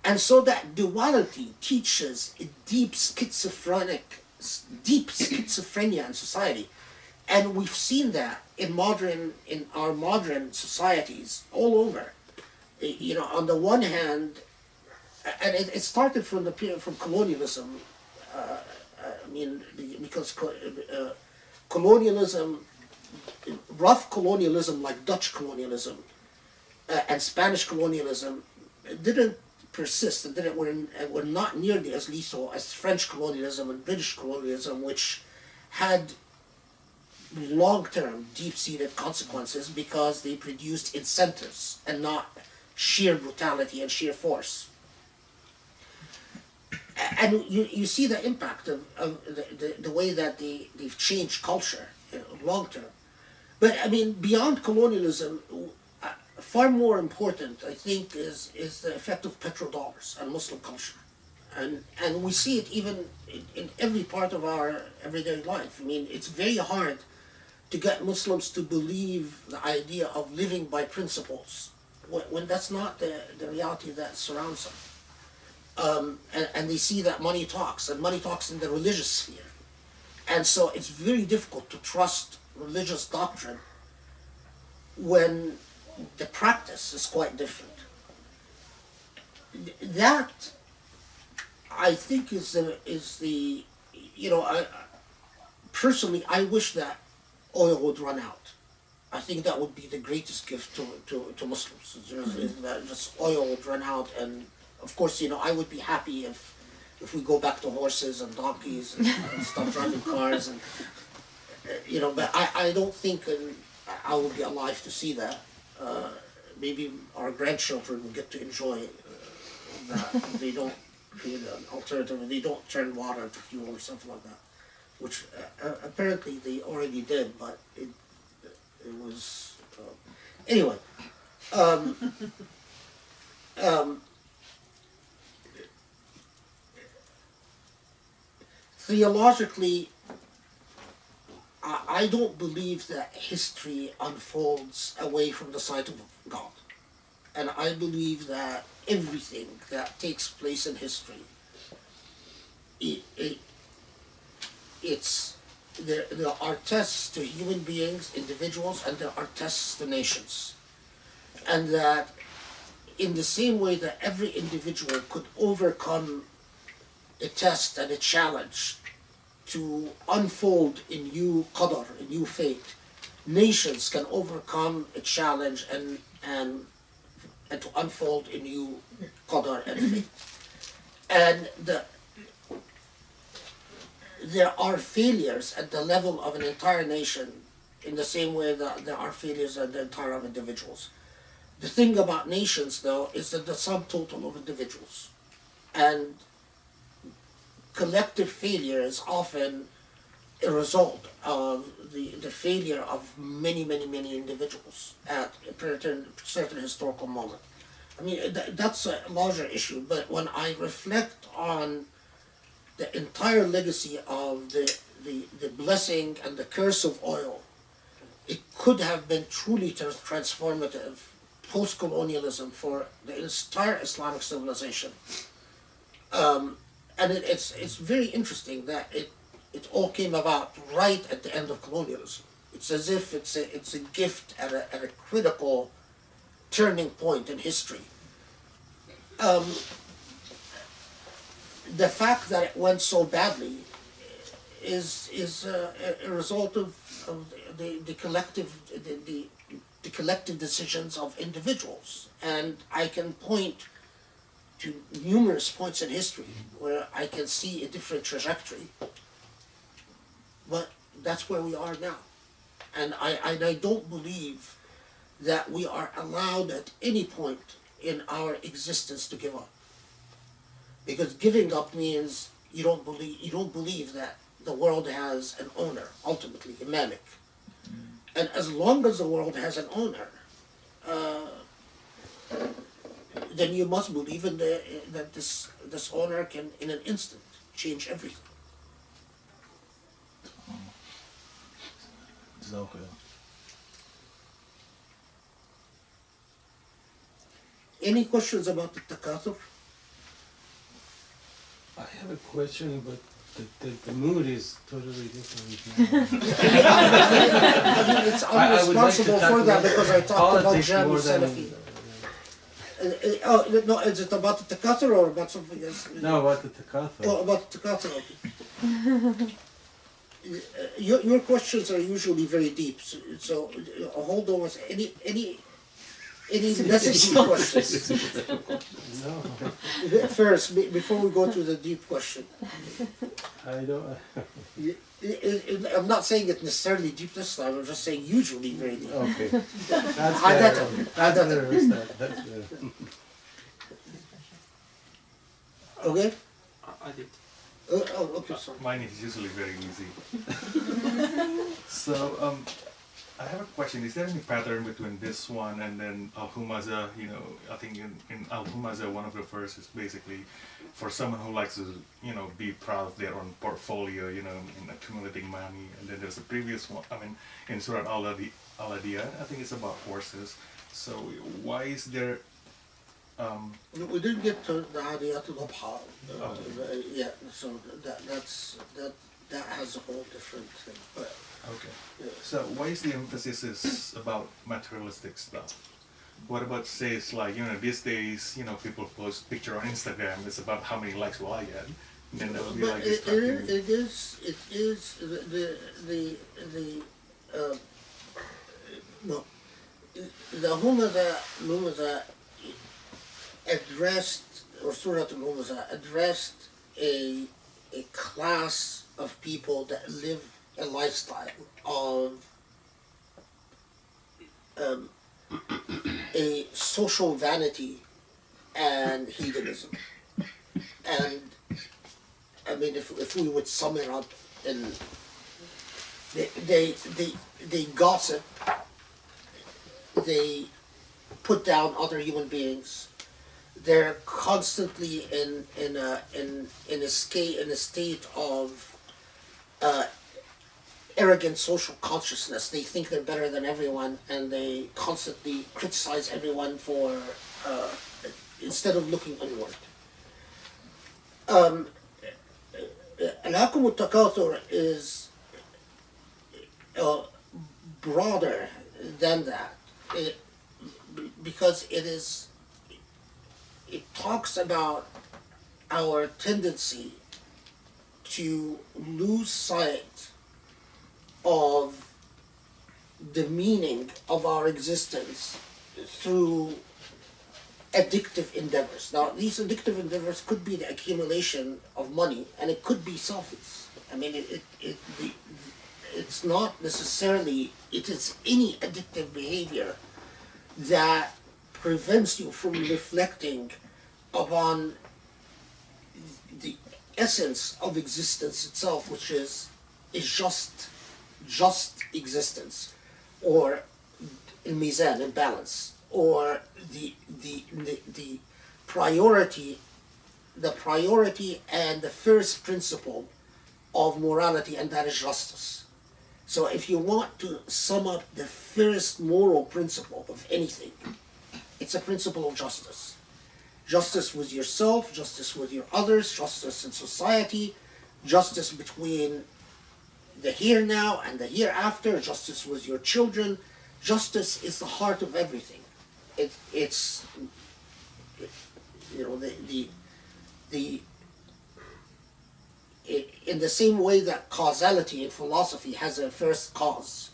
And so that duality teaches a deep schizophrenia in society. And we've seen that in our modern societies all over. On the one hand, and it started from colonialism. Because colonialism, rough colonialism like Dutch colonialism and Spanish colonialism didn't persist, and were not nearly as lethal as French colonialism and British colonialism, which had long-term, deep-seated consequences because they produced incentives and not sheer brutality and sheer force. And you see the impact of the way that they've changed culture long-term. But beyond colonialism, far more important, I think, is the effect of petrodollars on Muslim culture. And we see it even in every part of our everyday life. It's very hard to get Muslims to believe the idea of living by principles when that's not the reality that surrounds them. And they see that money talks, and money talks in the religious sphere. And so it's very difficult to trust religious doctrine when the practice is quite different. That, I think, personally, I wish that oil would run out. I think that would be the greatest gift to Muslims. That just oil would run out, and of course, I would be happy if we go back to horses and donkeys and stop driving cars, and but I don't think I will be alive to see that. Maybe our grandchildren will get to enjoy that. They don't create an alternative. They don't turn water into fuel or something like that, which apparently they already did, but it was anyway. Theologically, I don't believe that history unfolds away from the sight of God. And I believe that everything that takes place in history, there are tests to human beings, individuals, and there are tests to nations. And that in the same way that every individual could overcome a test and a challenge to unfold a new qadar, a new fate, nations can overcome a challenge and to unfold a new qadar and fate. And there are failures at the level of an entire nation in the same way that there are failures at the entire of individuals. The thing about nations, though, is that the sum total of individuals. And collective failure is often a result of the failure of many, many, many individuals at a certain historical moment. I mean, that's a larger issue, but when I reflect on the entire legacy of the blessing and the curse of oil, it could have been truly transformative post-colonialism for the entire Islamic civilization. And it's very interesting that it all came about right at the end of colonialism. It's as if it's a gift at a critical turning point in history. The fact that it went so badly is a result of the collective decisions of individuals, and I can point to numerous points in history where I can see a different trajectory, but that's where we are now, and I don't believe that we are allowed at any point in our existence to give up, because giving up means you don't believe that the world has an owner, ultimately a malik, and as long as the world has an owner, then you must believe in that this owner can in an instant change everything. Any questions about the Takathur? I have a question, but the mood is totally different now. I'm I would like to responsible talk for that about because I talked about politics Jami more than- Salafi. Oh, no, is it about the Takathur or about something else? No, about the Takathur. Oh, about the Takathur, okay. Your questions are usually very deep, so hold on with any less deep questions. No, First, before we go to the deep question. I don't. I'm not saying it necessarily deep this time, I'm just saying usually very deep. Okay, that's عادة. fair. عادة. That's fair. Okay? I did. Oh, okay, sorry. Mine is usually very easy. So, I have a question. Is there any pattern between this one and then Al-Humaza? You know, I think in Al-Humaza, one of the verses basically for someone who likes to, you know, be proud of their own portfolio, you know, in accumulating money. And then there's a previous one, I mean, in Surah Al-Adiyah, I think it's about horses. So why is there... We didn't get to the Adiyat al-Adha yet, so that has a whole different thing. But, Okay. yeah. So why is the emphasis is about materialistic stuff? What about says like, you know, these days, you know, people post picture on Instagram, it's about how many likes will I get? And then that would be But like it is well, the Humaza addressed, or Surah Al-Humaza addressed a class of people that live a lifestyle of a social vanity and hedonism. And I mean, if we would sum it up, in they gossip, they put down other human beings. They're constantly in a state of arrogant social consciousness. They think they're better than everyone, and they constantly criticize everyone for instead of looking inward. Al-Hakum At-Takathur is broader than that, because it talks about our tendency to lose sight of the meaning of our existence through addictive endeavors. Now, these addictive endeavors could be the accumulation of money, and it could be selfies. I mean, it's not necessarily, it is any addictive behavior that prevents you from reflecting upon the essence of existence itself, which is just existence, or in mizan, in balance, or the priority and the first principle of morality, and that is justice. So if you want to sum up the first moral principle of anything, it's a principle of justice. Justice with yourself, justice with your others, justice in society, justice between the here now and the hereafter, justice with your children. Justice is the heart of everything. It's you know, in the same way that causality in philosophy has a first cause,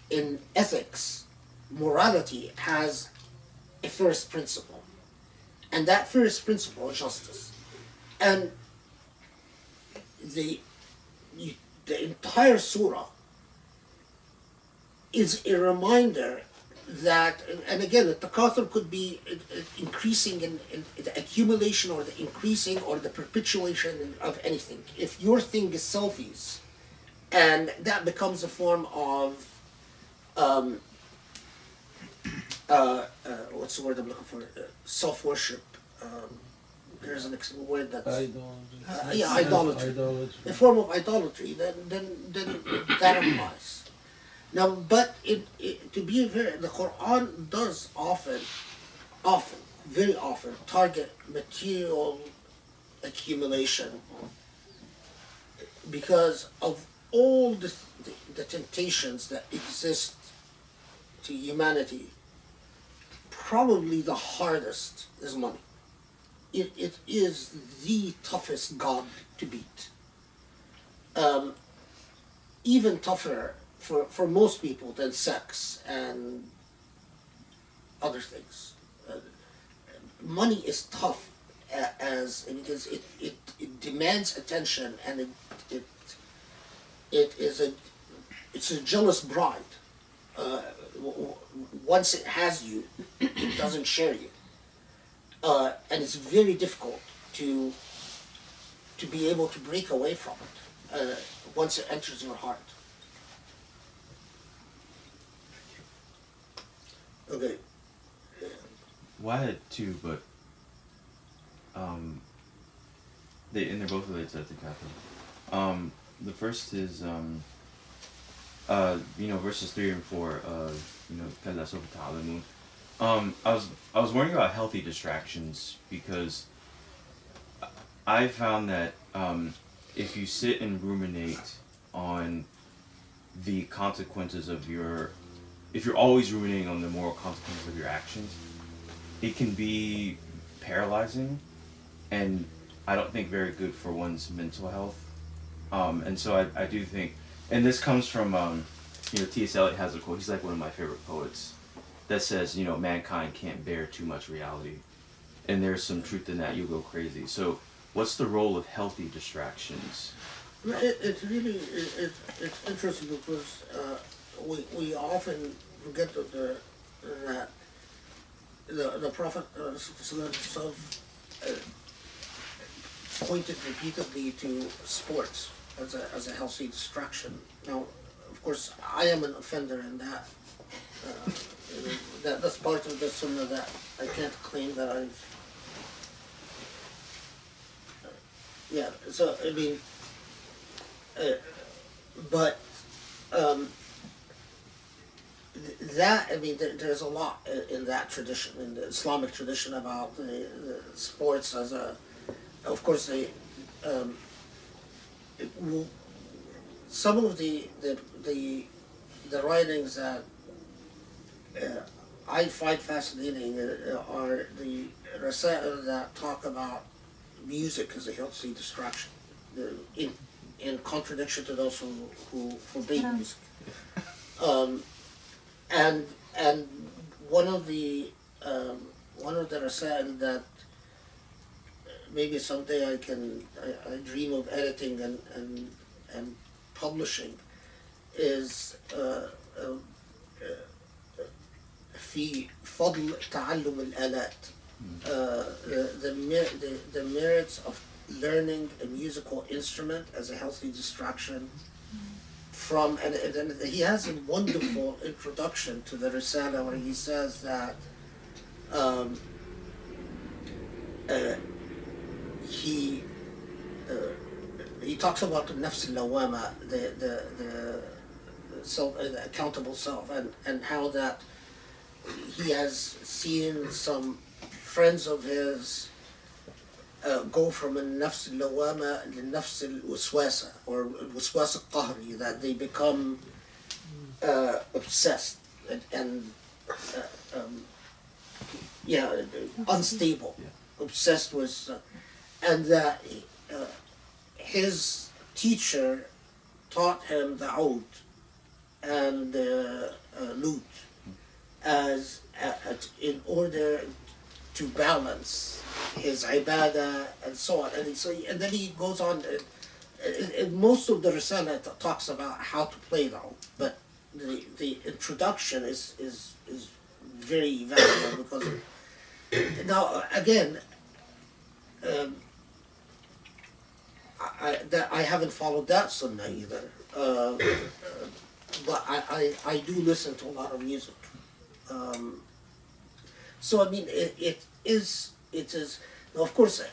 in ethics, morality has a first principle. And that first principle is justice. And the entire surah is a reminder that, and again, the takathur could be increasing in the accumulation or the increasing or the perpetuation of anything. If your thing is selfies, and that becomes a form of what's the word I'm looking for? Self-worship. There's an word that's idolatry. A form of idolatry. Then that applies. Now, but to be fair, the Quran does often, very often, target material accumulation because of all the temptations that exist to humanity. Probably the hardest is money. It is the toughest god to beat. Even tougher for most people than sex and other things. Money is tough because it demands attention, and it's a jealous bride. Once it has you, it doesn't share you, and it's very difficult to be able to break away from it once it enters your heart. Okay. Well, I had two, but they're both related to At-Takathur. The first is verses 3 and 4. I was worrying about healthy distractions because I found that if you sit and ruminate on the consequences of if you're always ruminating on the moral consequences of your actions, it can be paralyzing and I don't think very good for one's mental health. And so I do think, and this comes from, T.S. Eliot has a quote, he's like one of my favorite poets, that says, mankind can't bear too much reality. And there's some truth in that, you'll go crazy. So what's the role of healthy distractions? It's really interesting because we often forget that the Prophet pointed repeatedly to sports as a healthy distraction. Now, of course, I am an offender in that. That's part of the sunnah that I can't claim that I've. So I mean, but there's a lot in that tradition, in the Islamic tradition, about the sports as a. Of course, some of the writings that I find fascinating are the rasa'il that talk about music as a healthy distraction, in contradiction to those who forbade music. And one of the rasa'il that maybe someday I dream of editing and publishing is في فضل تعلم الآلات, the merits of learning a musical instrument as a healthy distraction from, and he has a wonderful introduction to the Risala where he says that he talks about the nafs al-lawama, the self, the accountable self, and how that he has seen some friends of his go from a nafs al-lawama to nafs al-waswasa, or waswas al-qahri, that they become obsessed and unstable, obsessed with, and that his teacher taught him the oud and the lute as in order to balance his ibadah and so on. And then he goes on. Most of the Risala talks about how to play the oud, but the introduction is very valuable because now again. I haven't followed that sunnah either, but I do listen to a lot of music. So I mean, it is. Of course,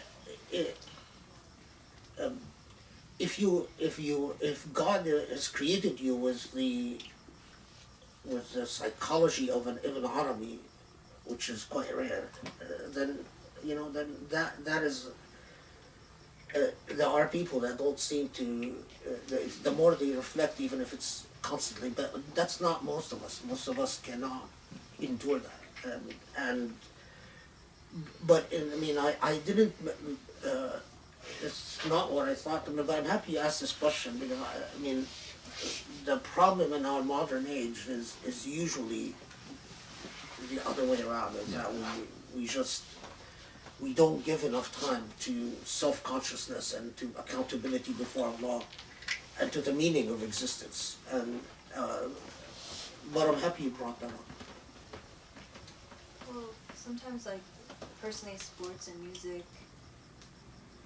if God has created you with the psychology of an Ibn Arabi, which is quite rare, then that is. There are people that don't seem to. The more they reflect, even if it's constantly, but that's not most of us. Most of us cannot endure that, but I mean, I didn't. It's not what I thought. But I'm happy you asked this question because I mean, the problem in our modern age is usually the other way around. Is that we don't give enough time to self-consciousness and to accountability before Allah and to the meaning of existence. And but I'm happy you brought that up. Well, sometimes, like, personally, sports and music,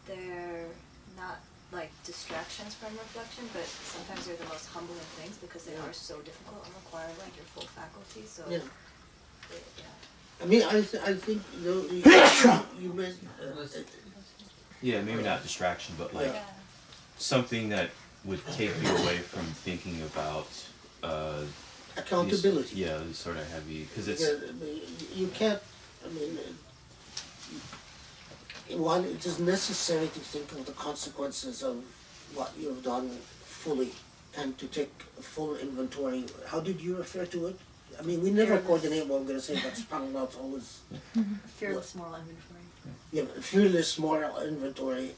they're not like distractions from reflection, but sometimes they're the most humbling things because they are so difficult and require like your full faculty. So I mean, I think you meant Yeah, maybe not distraction, but like something that would take you away from thinking about accountability. These sort of heavy, because it's you can't. I mean, while it is necessary to think of the consequences of what you have done fully and to take a full inventory. How did you refer to it? I mean, we never coordinate what I'm going to say, but SubhanAllah, it's always... Fearless moral inventory. Yeah, fearless moral inventory.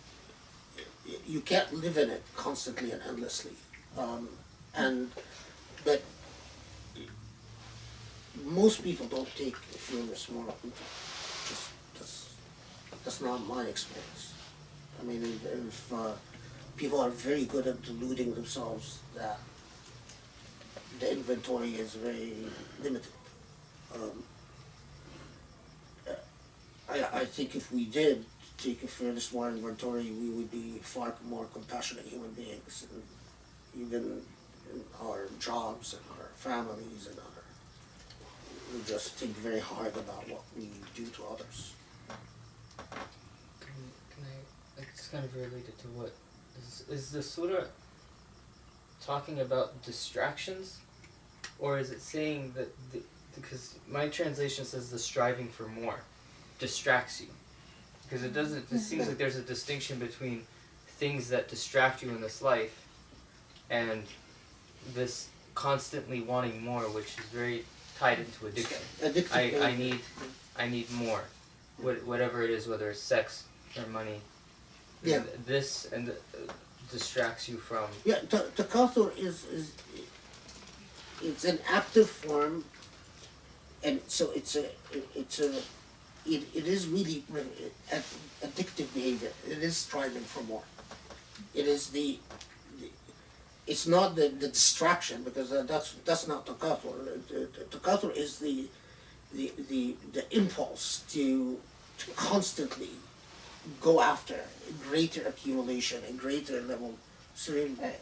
You can't live in it constantly and endlessly. But most people don't take fearless moral inventory. That's not my experience. I mean, if people are very good at deluding themselves that the inventory is very limited. I think if we did take a fairness moral inventory, we would be far more compassionate human beings, and even in our jobs and our families and we just think very hard about what we do to others. Can I, it's kind of related to what, is the surah talking about distractions? Or is it saying that, because my translation says the striving for more distracts you. Because it doesn't, it seems like there's a distinction between things that distract you in this life and this constantly wanting more, which is very tied into addiction. I need more. Whatever it is, whether it's sex or money. Yeah. This distracts you from... Yeah, Takathur is it's an active form, and so it is really addictive behavior. It is striving for more. It is it's not the distraction, because that's not Takathur. Takathur is the impulse to constantly go after a greater accumulation, a greater level. So,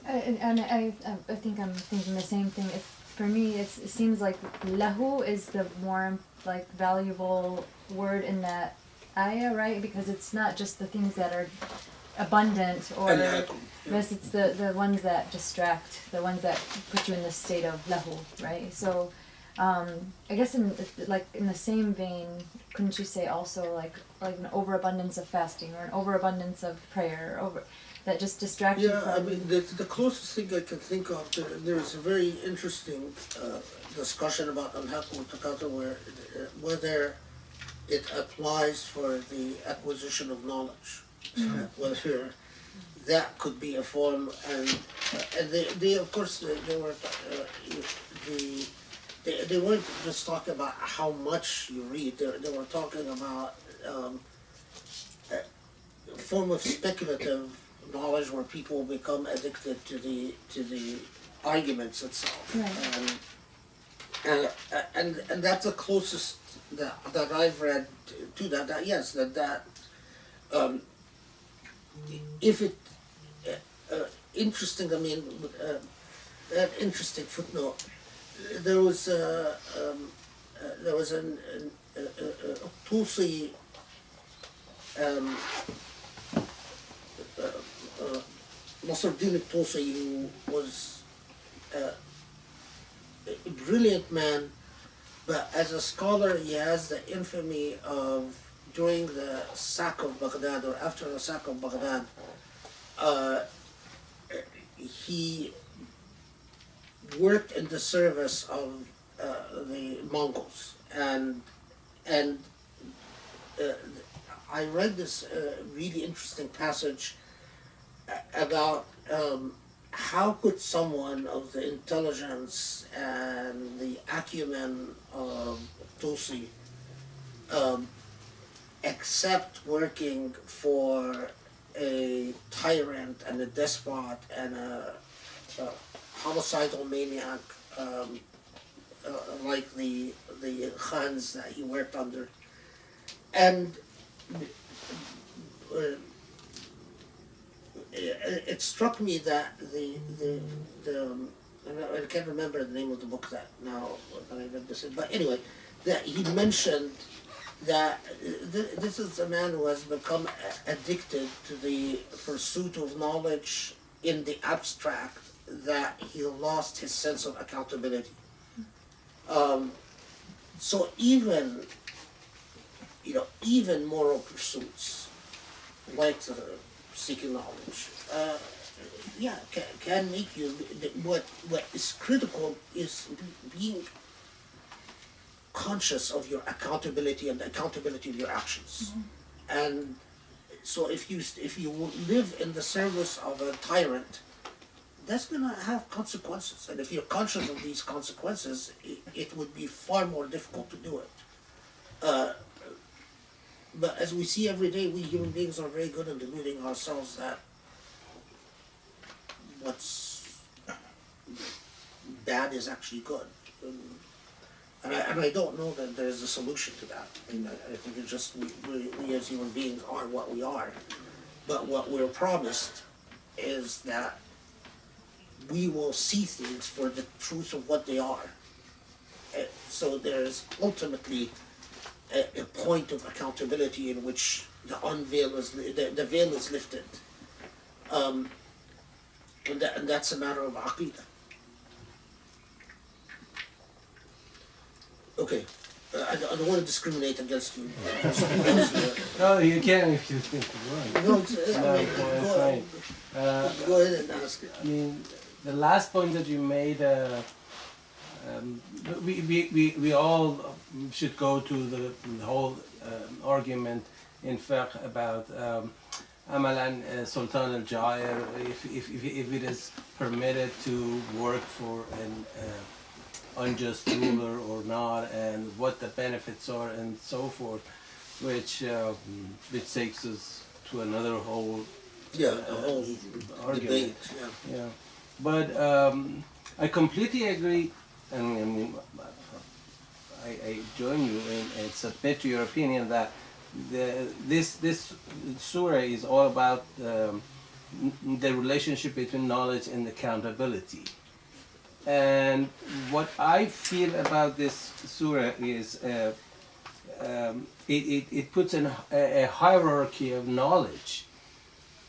And I think I'm thinking the same thing. For me, it seems like lahu is the more like valuable word in that ayah, right? Because it's not just the things that are abundant or yes, it's the ones that distract, the ones that put you in the state of lahu, right? So I guess in the same vein, couldn't you say also like an overabundance of fasting or an overabundance of prayer that just distract you from... I mean, the closest thing I can think of, there's a very interesting discussion about At-Takathur whether it applies for the acquisition of knowledge, whether that could be a form, and they of course they weren't just talking about how much you read. They were talking about a form of speculative knowledge where people become addicted to the arguments itself. Right. And that's the closest that I've read to that. Yes, that if it interesting. I mean, that interesting footnote. There was an Tusi Nasruddin Tusi, who was a brilliant man, but as a scholar he has the infamy of during the sack of Baghdad or after the sack of Baghdad, he worked in the service of the Mongols, and I read this really interesting passage about how could someone of the intelligence and the acumen of Tusi accept working for a tyrant and a despot and a homicidal maniac like the Khans that he worked under. And it struck me that I can't remember the name of the book that now that I read this in, but anyway, that he mentioned that this is a man who has become addicted to the pursuit of knowledge in the abstract, that he lost his sense of accountability. So even moral pursuits like seeking knowledge, can make you. What is critical is being conscious of your accountability and the accountability of your actions. And so if you live in the service of a tyrant, that's going to have consequences. And if you're conscious of these consequences, it would be far more difficult to do it. But as we see every day, we human beings are very good at deluding ourselves that what's bad is actually good. And I don't know that there's a solution to that. I think it's just we as human beings are what we are. But what we're promised is that we will see things for the truth of what they are. So there's ultimately a point of accountability in which the veil is lifted. And that's a matter of aqeedah. Okay, I don't want to discriminate against you. No, you can if you think you want. No, it's fine. Go ahead and ask it. I mean, the last point that you made, we all should go to the whole argument in fiqh about Amalan Sultan al-Jair, if it is permitted to work for an unjust ruler or not, and what the benefits are and so forth, which takes us to another whole argument. Debate. Yeah. But I completely agree, and I join you and submit to your opinion that this surah is all about the relationship between knowledge and accountability. And what I feel about this surah is it puts a hierarchy of knowledge.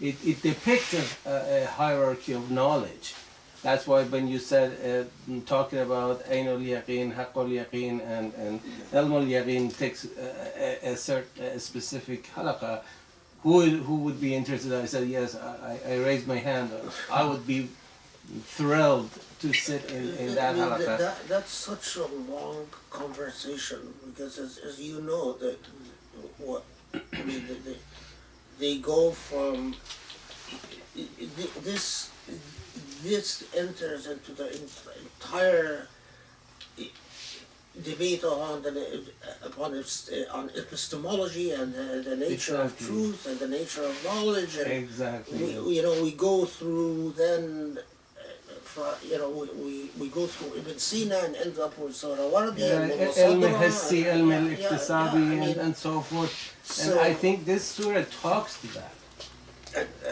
It depicts a hierarchy of knowledge. That's why when you said talking about Ainul Yaqeen, Haqqul Yaqeen, and Ilmul Yaqeen takes a specific halaqah, who would be interested? I said yes. I raised my hand. I would be thrilled to sit in that halaqah. That's such a long conversation because, as you know, that what I mean, they go from this enters into the entire debate on epistemology and the nature of truth and the nature of knowledge. And Exactly. we go through then. We go through Ibn Sina and end up with Sahrawardi and Ilm al-Hissi, Ilm al-Iqtisadi, and so forth. And I think this surah talks to that.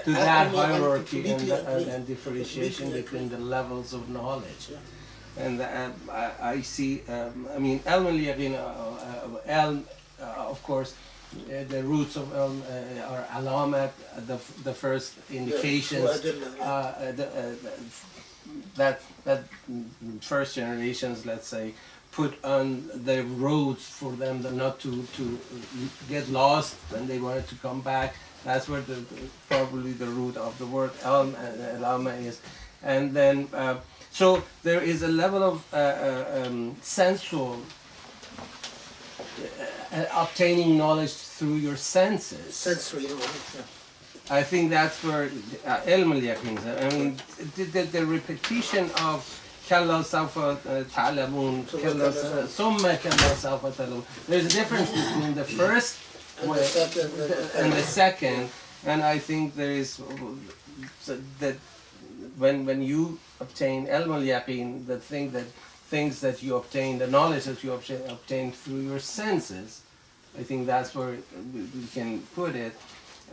To that hierarchy and differentiation between the levels of knowledge. And I see, I mean, Ilm al-Yaqeen, of course, the roots of Ilm are alamat, the first indications, that first generations, let's say, put on the roads for them not to get lost when they wanted to come back. That's where probably the root of the word Ilm and Alama is. And then, so there is a level of sensual, obtaining knowledge through your senses. Sensory knowledge, I think that's where Ilm al-Yaqeen. I mean, the repetition of Kalla Sawfa Ta'lamun, Summa Kalla Sawfa Ta'lamun. There's a difference between the first and the second, and I think there is that when you obtain Ilm al-Yaqeen, the things that you obtain, the knowledge that you obtain through your senses, I think that's where we can put it.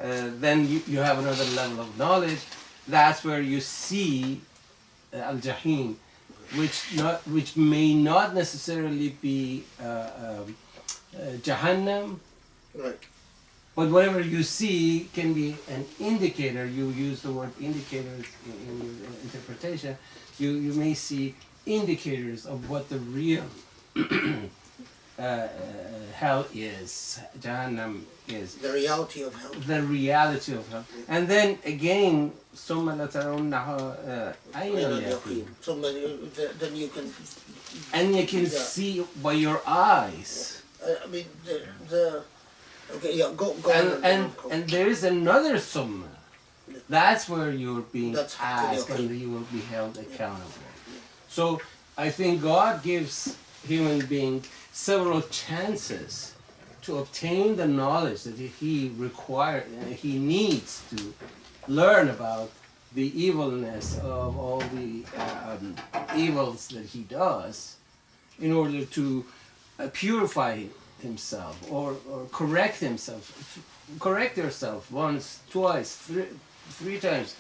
Then you have another level of knowledge. That's where you see al-Jahim, which may not necessarily be Jahannam, right? But whatever you see can be an indicator. You use the word indicators in your interpretation. You may see indicators of what the real hell is, Jahannam is. The reality of hell. The reality of hell. And then again, ثُمَّ لَتَرَوْنَّهَا عَيْنَ الْيَقِينِ. So then you can. And you can see by your eyes. I mean okay, yeah, go on. And there is another summa. That's where you're being That's asked okay. and you will be held accountable. So I think God gives human being several chances to obtain the knowledge that he needs to learn about the evilness of all the evils that he does in order to purify himself or correct himself. Correct yourself once, twice, three times.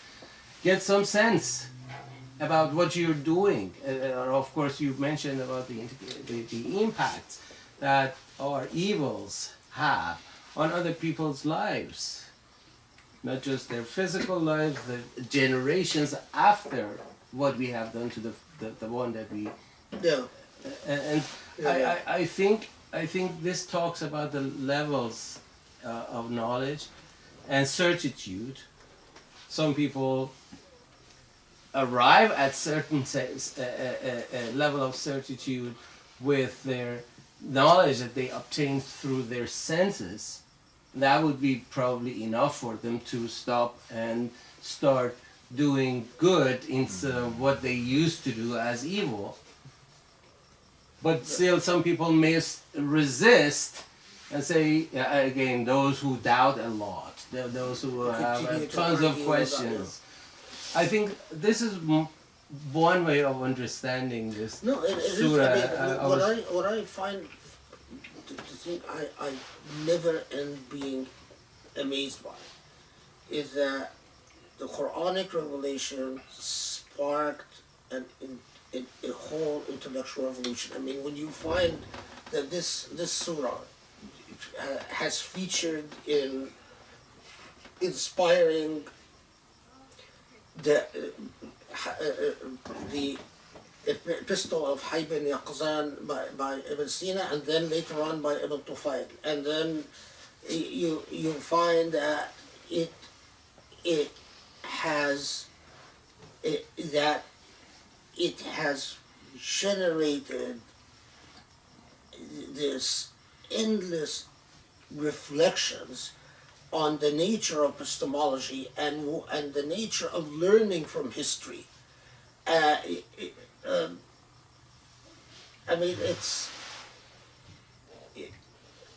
Get some sense about what you're doing. Of course, you mentioned about the impacts that our evils have on other people's lives. Not just their physical lives, the generations after what we have done to the one that we... Yeah. I think this talks about the levels of knowledge and certitude. Some people arrive at certain level of certitude with their knowledge that they obtain through their senses. That would be probably enough for them to stop and start doing good instead of what they used to do as evil. But still, some people may resist and say, again, those who doubt a lot, those who have tons of questions. I think this is one way of understanding this No, it is. surah. I mean, what I find the thing I never end being amazed by is that the Qur'anic revelation sparked a whole intellectual revolution. I mean, when you find that this surah has featured in inspiring the epistle of Hayy bin Yaqzan by Ibn Sina, and then later on by Ibn Tufayl, and then you find that it has generated this endless reflections on the nature of epistemology and the nature of learning from history. I mean, it's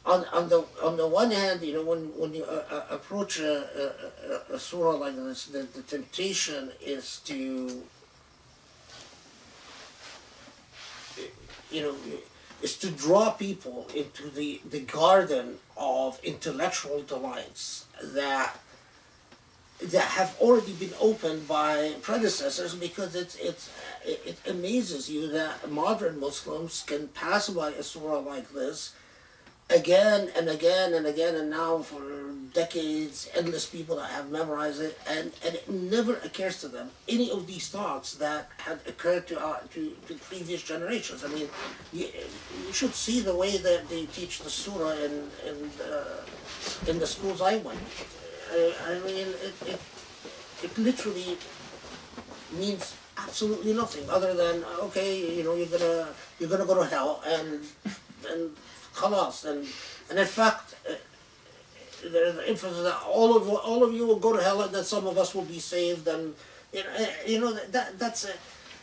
on the one hand, you know, when you approach a surah like this, the temptation is to, you know, is to draw people into the garden of intellectual delights that have already been opened by predecessors, because it amazes you that modern Muslims can pass by a surah like this again and again and again, and now for decades, endless people that have memorized it, and it never occurs to them any of these thoughts that had occurred to previous generations. I mean, you should see the way that they teach the surah in the schools I went. I mean, it literally means absolutely nothing other than, okay, you know, you're gonna go to hell and khalas, and in fact, the emphasis that all of you will go to hell, and that some of us will be saved, and that's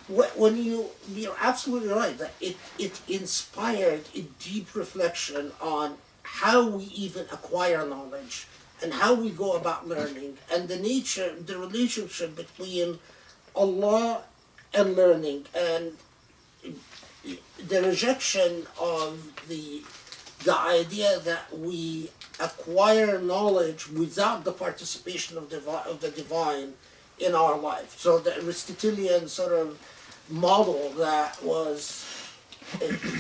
when you're absolutely right that it inspired a deep reflection on how we even acquire knowledge and how we go about learning, and the relationship between Allah and learning, and the rejection of the idea that we acquire knowledge without the participation of the divine in our life. So the Aristotelian sort of model that was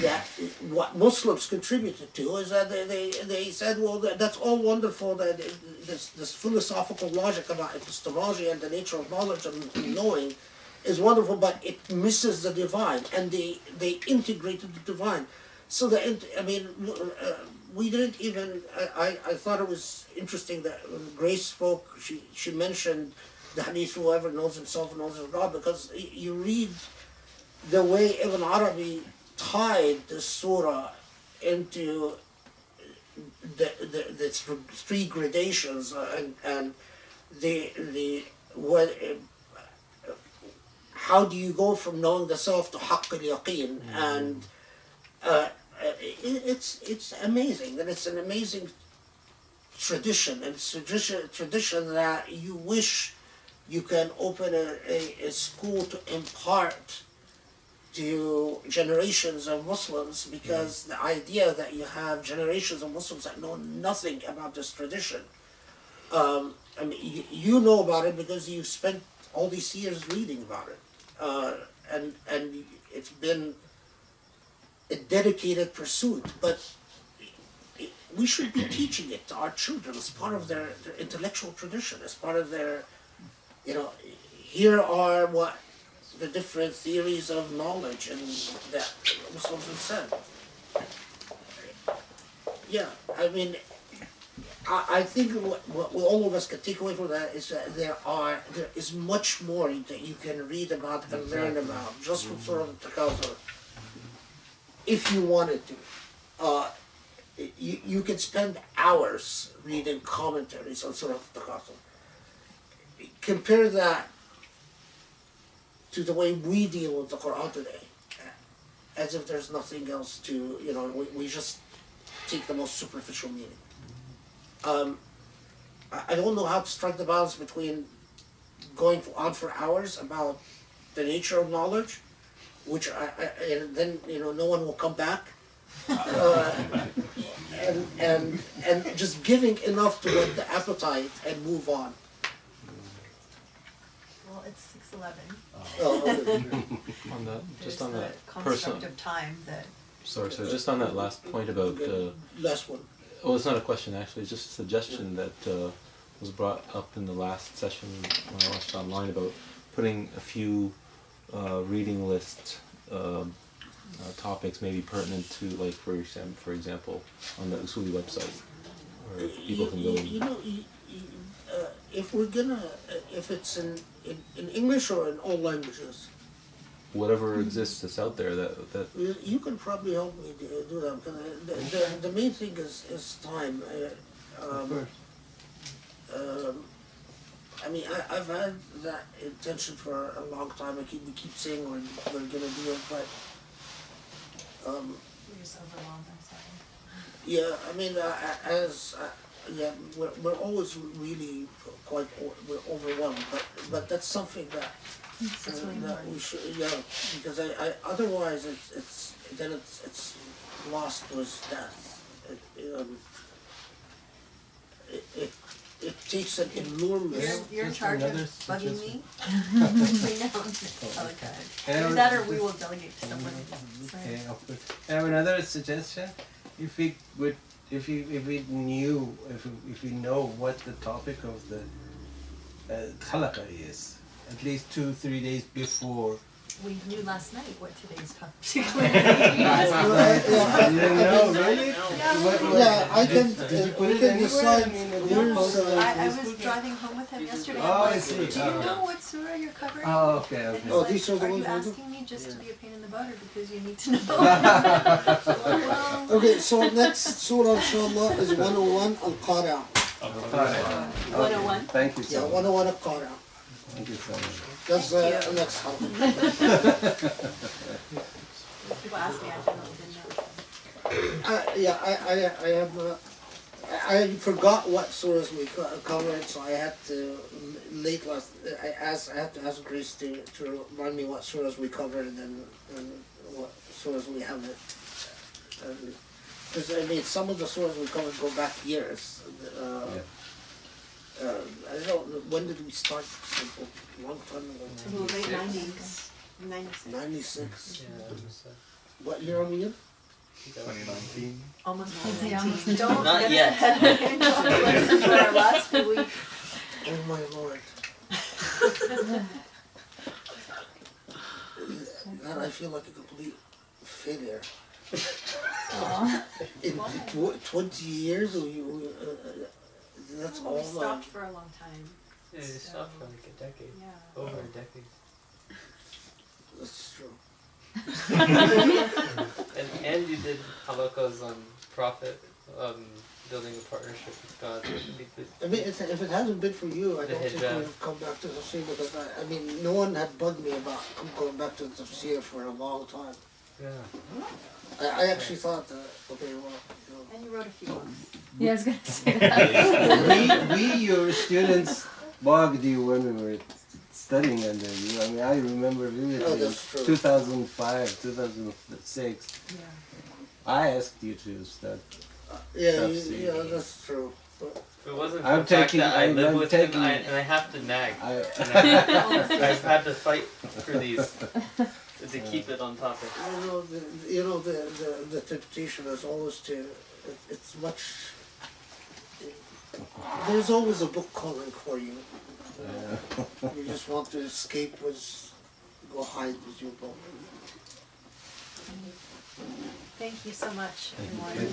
that what Muslims contributed to is that they said, well, that's all wonderful, that this philosophical logic about epistemology and the nature of knowledge and knowing is wonderful, but it misses the divine, and they integrated the divine. So we didn't even. I thought it was interesting that when Grace spoke, she mentioned the hadith, whoever knows himself knows his God, because you read the way Ibn Arabi tied the surah into the three gradations, and how do you go from knowing the self to haqq al-yaqeen, and it's amazing, that it's an amazing tradition, and it's tradition that you wish you can open a school to impart to generations of Muslims, because the idea that you have generations of Muslims that know nothing about this tradition, I mean, you know about it because you've spent all these years reading about it, and it's been a dedicated pursuit, but we should be teaching it to our children as part of their intellectual tradition, as part of their, here are what the different theories of knowledge and that Muslims have said. Yeah, I mean, I think what all of us can take away from that is that there is much more that you can read about and learn about just from Surah At-Takathur, if you wanted to. You can spend hours reading commentaries on Surah At-Takathur. Compare that to the way we deal with the Quran today, as if there's nothing else to, we just take the most superficial meaning. I don't know how to strike the balance between going on for hours about the nature of knowledge, which and then no one will come back, and just giving enough to whet the appetite and move on. Well, it's 6:11. On that, just on There's that the person. construct of time that. Sorry, so just on that last point about. Last one. Oh, it's not a question actually. It's just a suggestion that was brought up in the last session when I watched online about putting a few reading list topics maybe pertinent to, like, for example, on the Usuli website, where people can go. If we're gonna, if it's in English or in all languages, Whatever exists that's out there that you can probably help me do that. Because the main thing is time. I mean, I've had that intention for a long time. We keep saying we're gonna do it, but We're just overwhelmed, I'm sorry. yeah, I mean, yeah, we're always really we're overwhelmed, but that's something that that we should, yeah, because I otherwise it's lost to its death. It takes an enormous. You're in charge of bugging me? And Either that or we will delegate to someone. Okay, I have another suggestion. If we know what the topic of the halaqa is, at least 2-3 days before. We knew last night what today's topic You didn't know, really? Yeah, I can. Did you put we it can anywhere? decide. I mean, I was driving home with him yesterday. Oh, I'm I like, see. do you know what surah you're covering? Oh, okay, And okay. he's Oh, like, these are the are ones you we do? asking me just to be a pain in the butt or because you need to know? Okay, so next surah, inshallah, is 101 Al-Qari'ah. 101? Thank you Yeah, so much. 101 Al-Qari'ah. Thank you so much. That's the next halqa. People ask me, I generally didn't know. Yeah, I have. I forgot what surahs we covered, so I had to I had to ask Grace to remind me what surahs we covered and what surahs we haven't. Because I mean, some of the surahs we covered go back years. I don't know, when did we start? A long time ago. Late 90s. 96. 96. Yeah, What year are we in? 2019. Almost Yeah. 2019. Don't Not get yet. ahead. Listen to our last few weeks. Oh my lord. God, I feel like a complete failure. In 20 years, that's Well, we all. stopped for a long time. Yeah, they stopped for like a decade. Yeah. Over a decade. That's true. And you did halakas on prophet, building a partnership with God. I mean, if it hasn't been for you, I The don't think hijab. we would have come back to the Tafsir because I mean, no one had bugged me about going back to the Tafsir for a long time. Yeah. I actually thought that, okay, well, you know. And you wrote a few books. Yeah, I was gonna say that. we your students bugged you when we were studying under you. I mean, I remember vividly. Oh, that's true. 2005, 2006. Yeah. I asked you to start. Yeah, Tafsir. yeah, that's true. But If it wasn't for I'm the fact taking- that I I'm live with taking- him, and I have to nag. And I, I've had to fight for these to keep it on topic. the temptation is always to. It's much. There's always a book calling for you. You just want to escape go hide with your book. Thank you so much, everyone.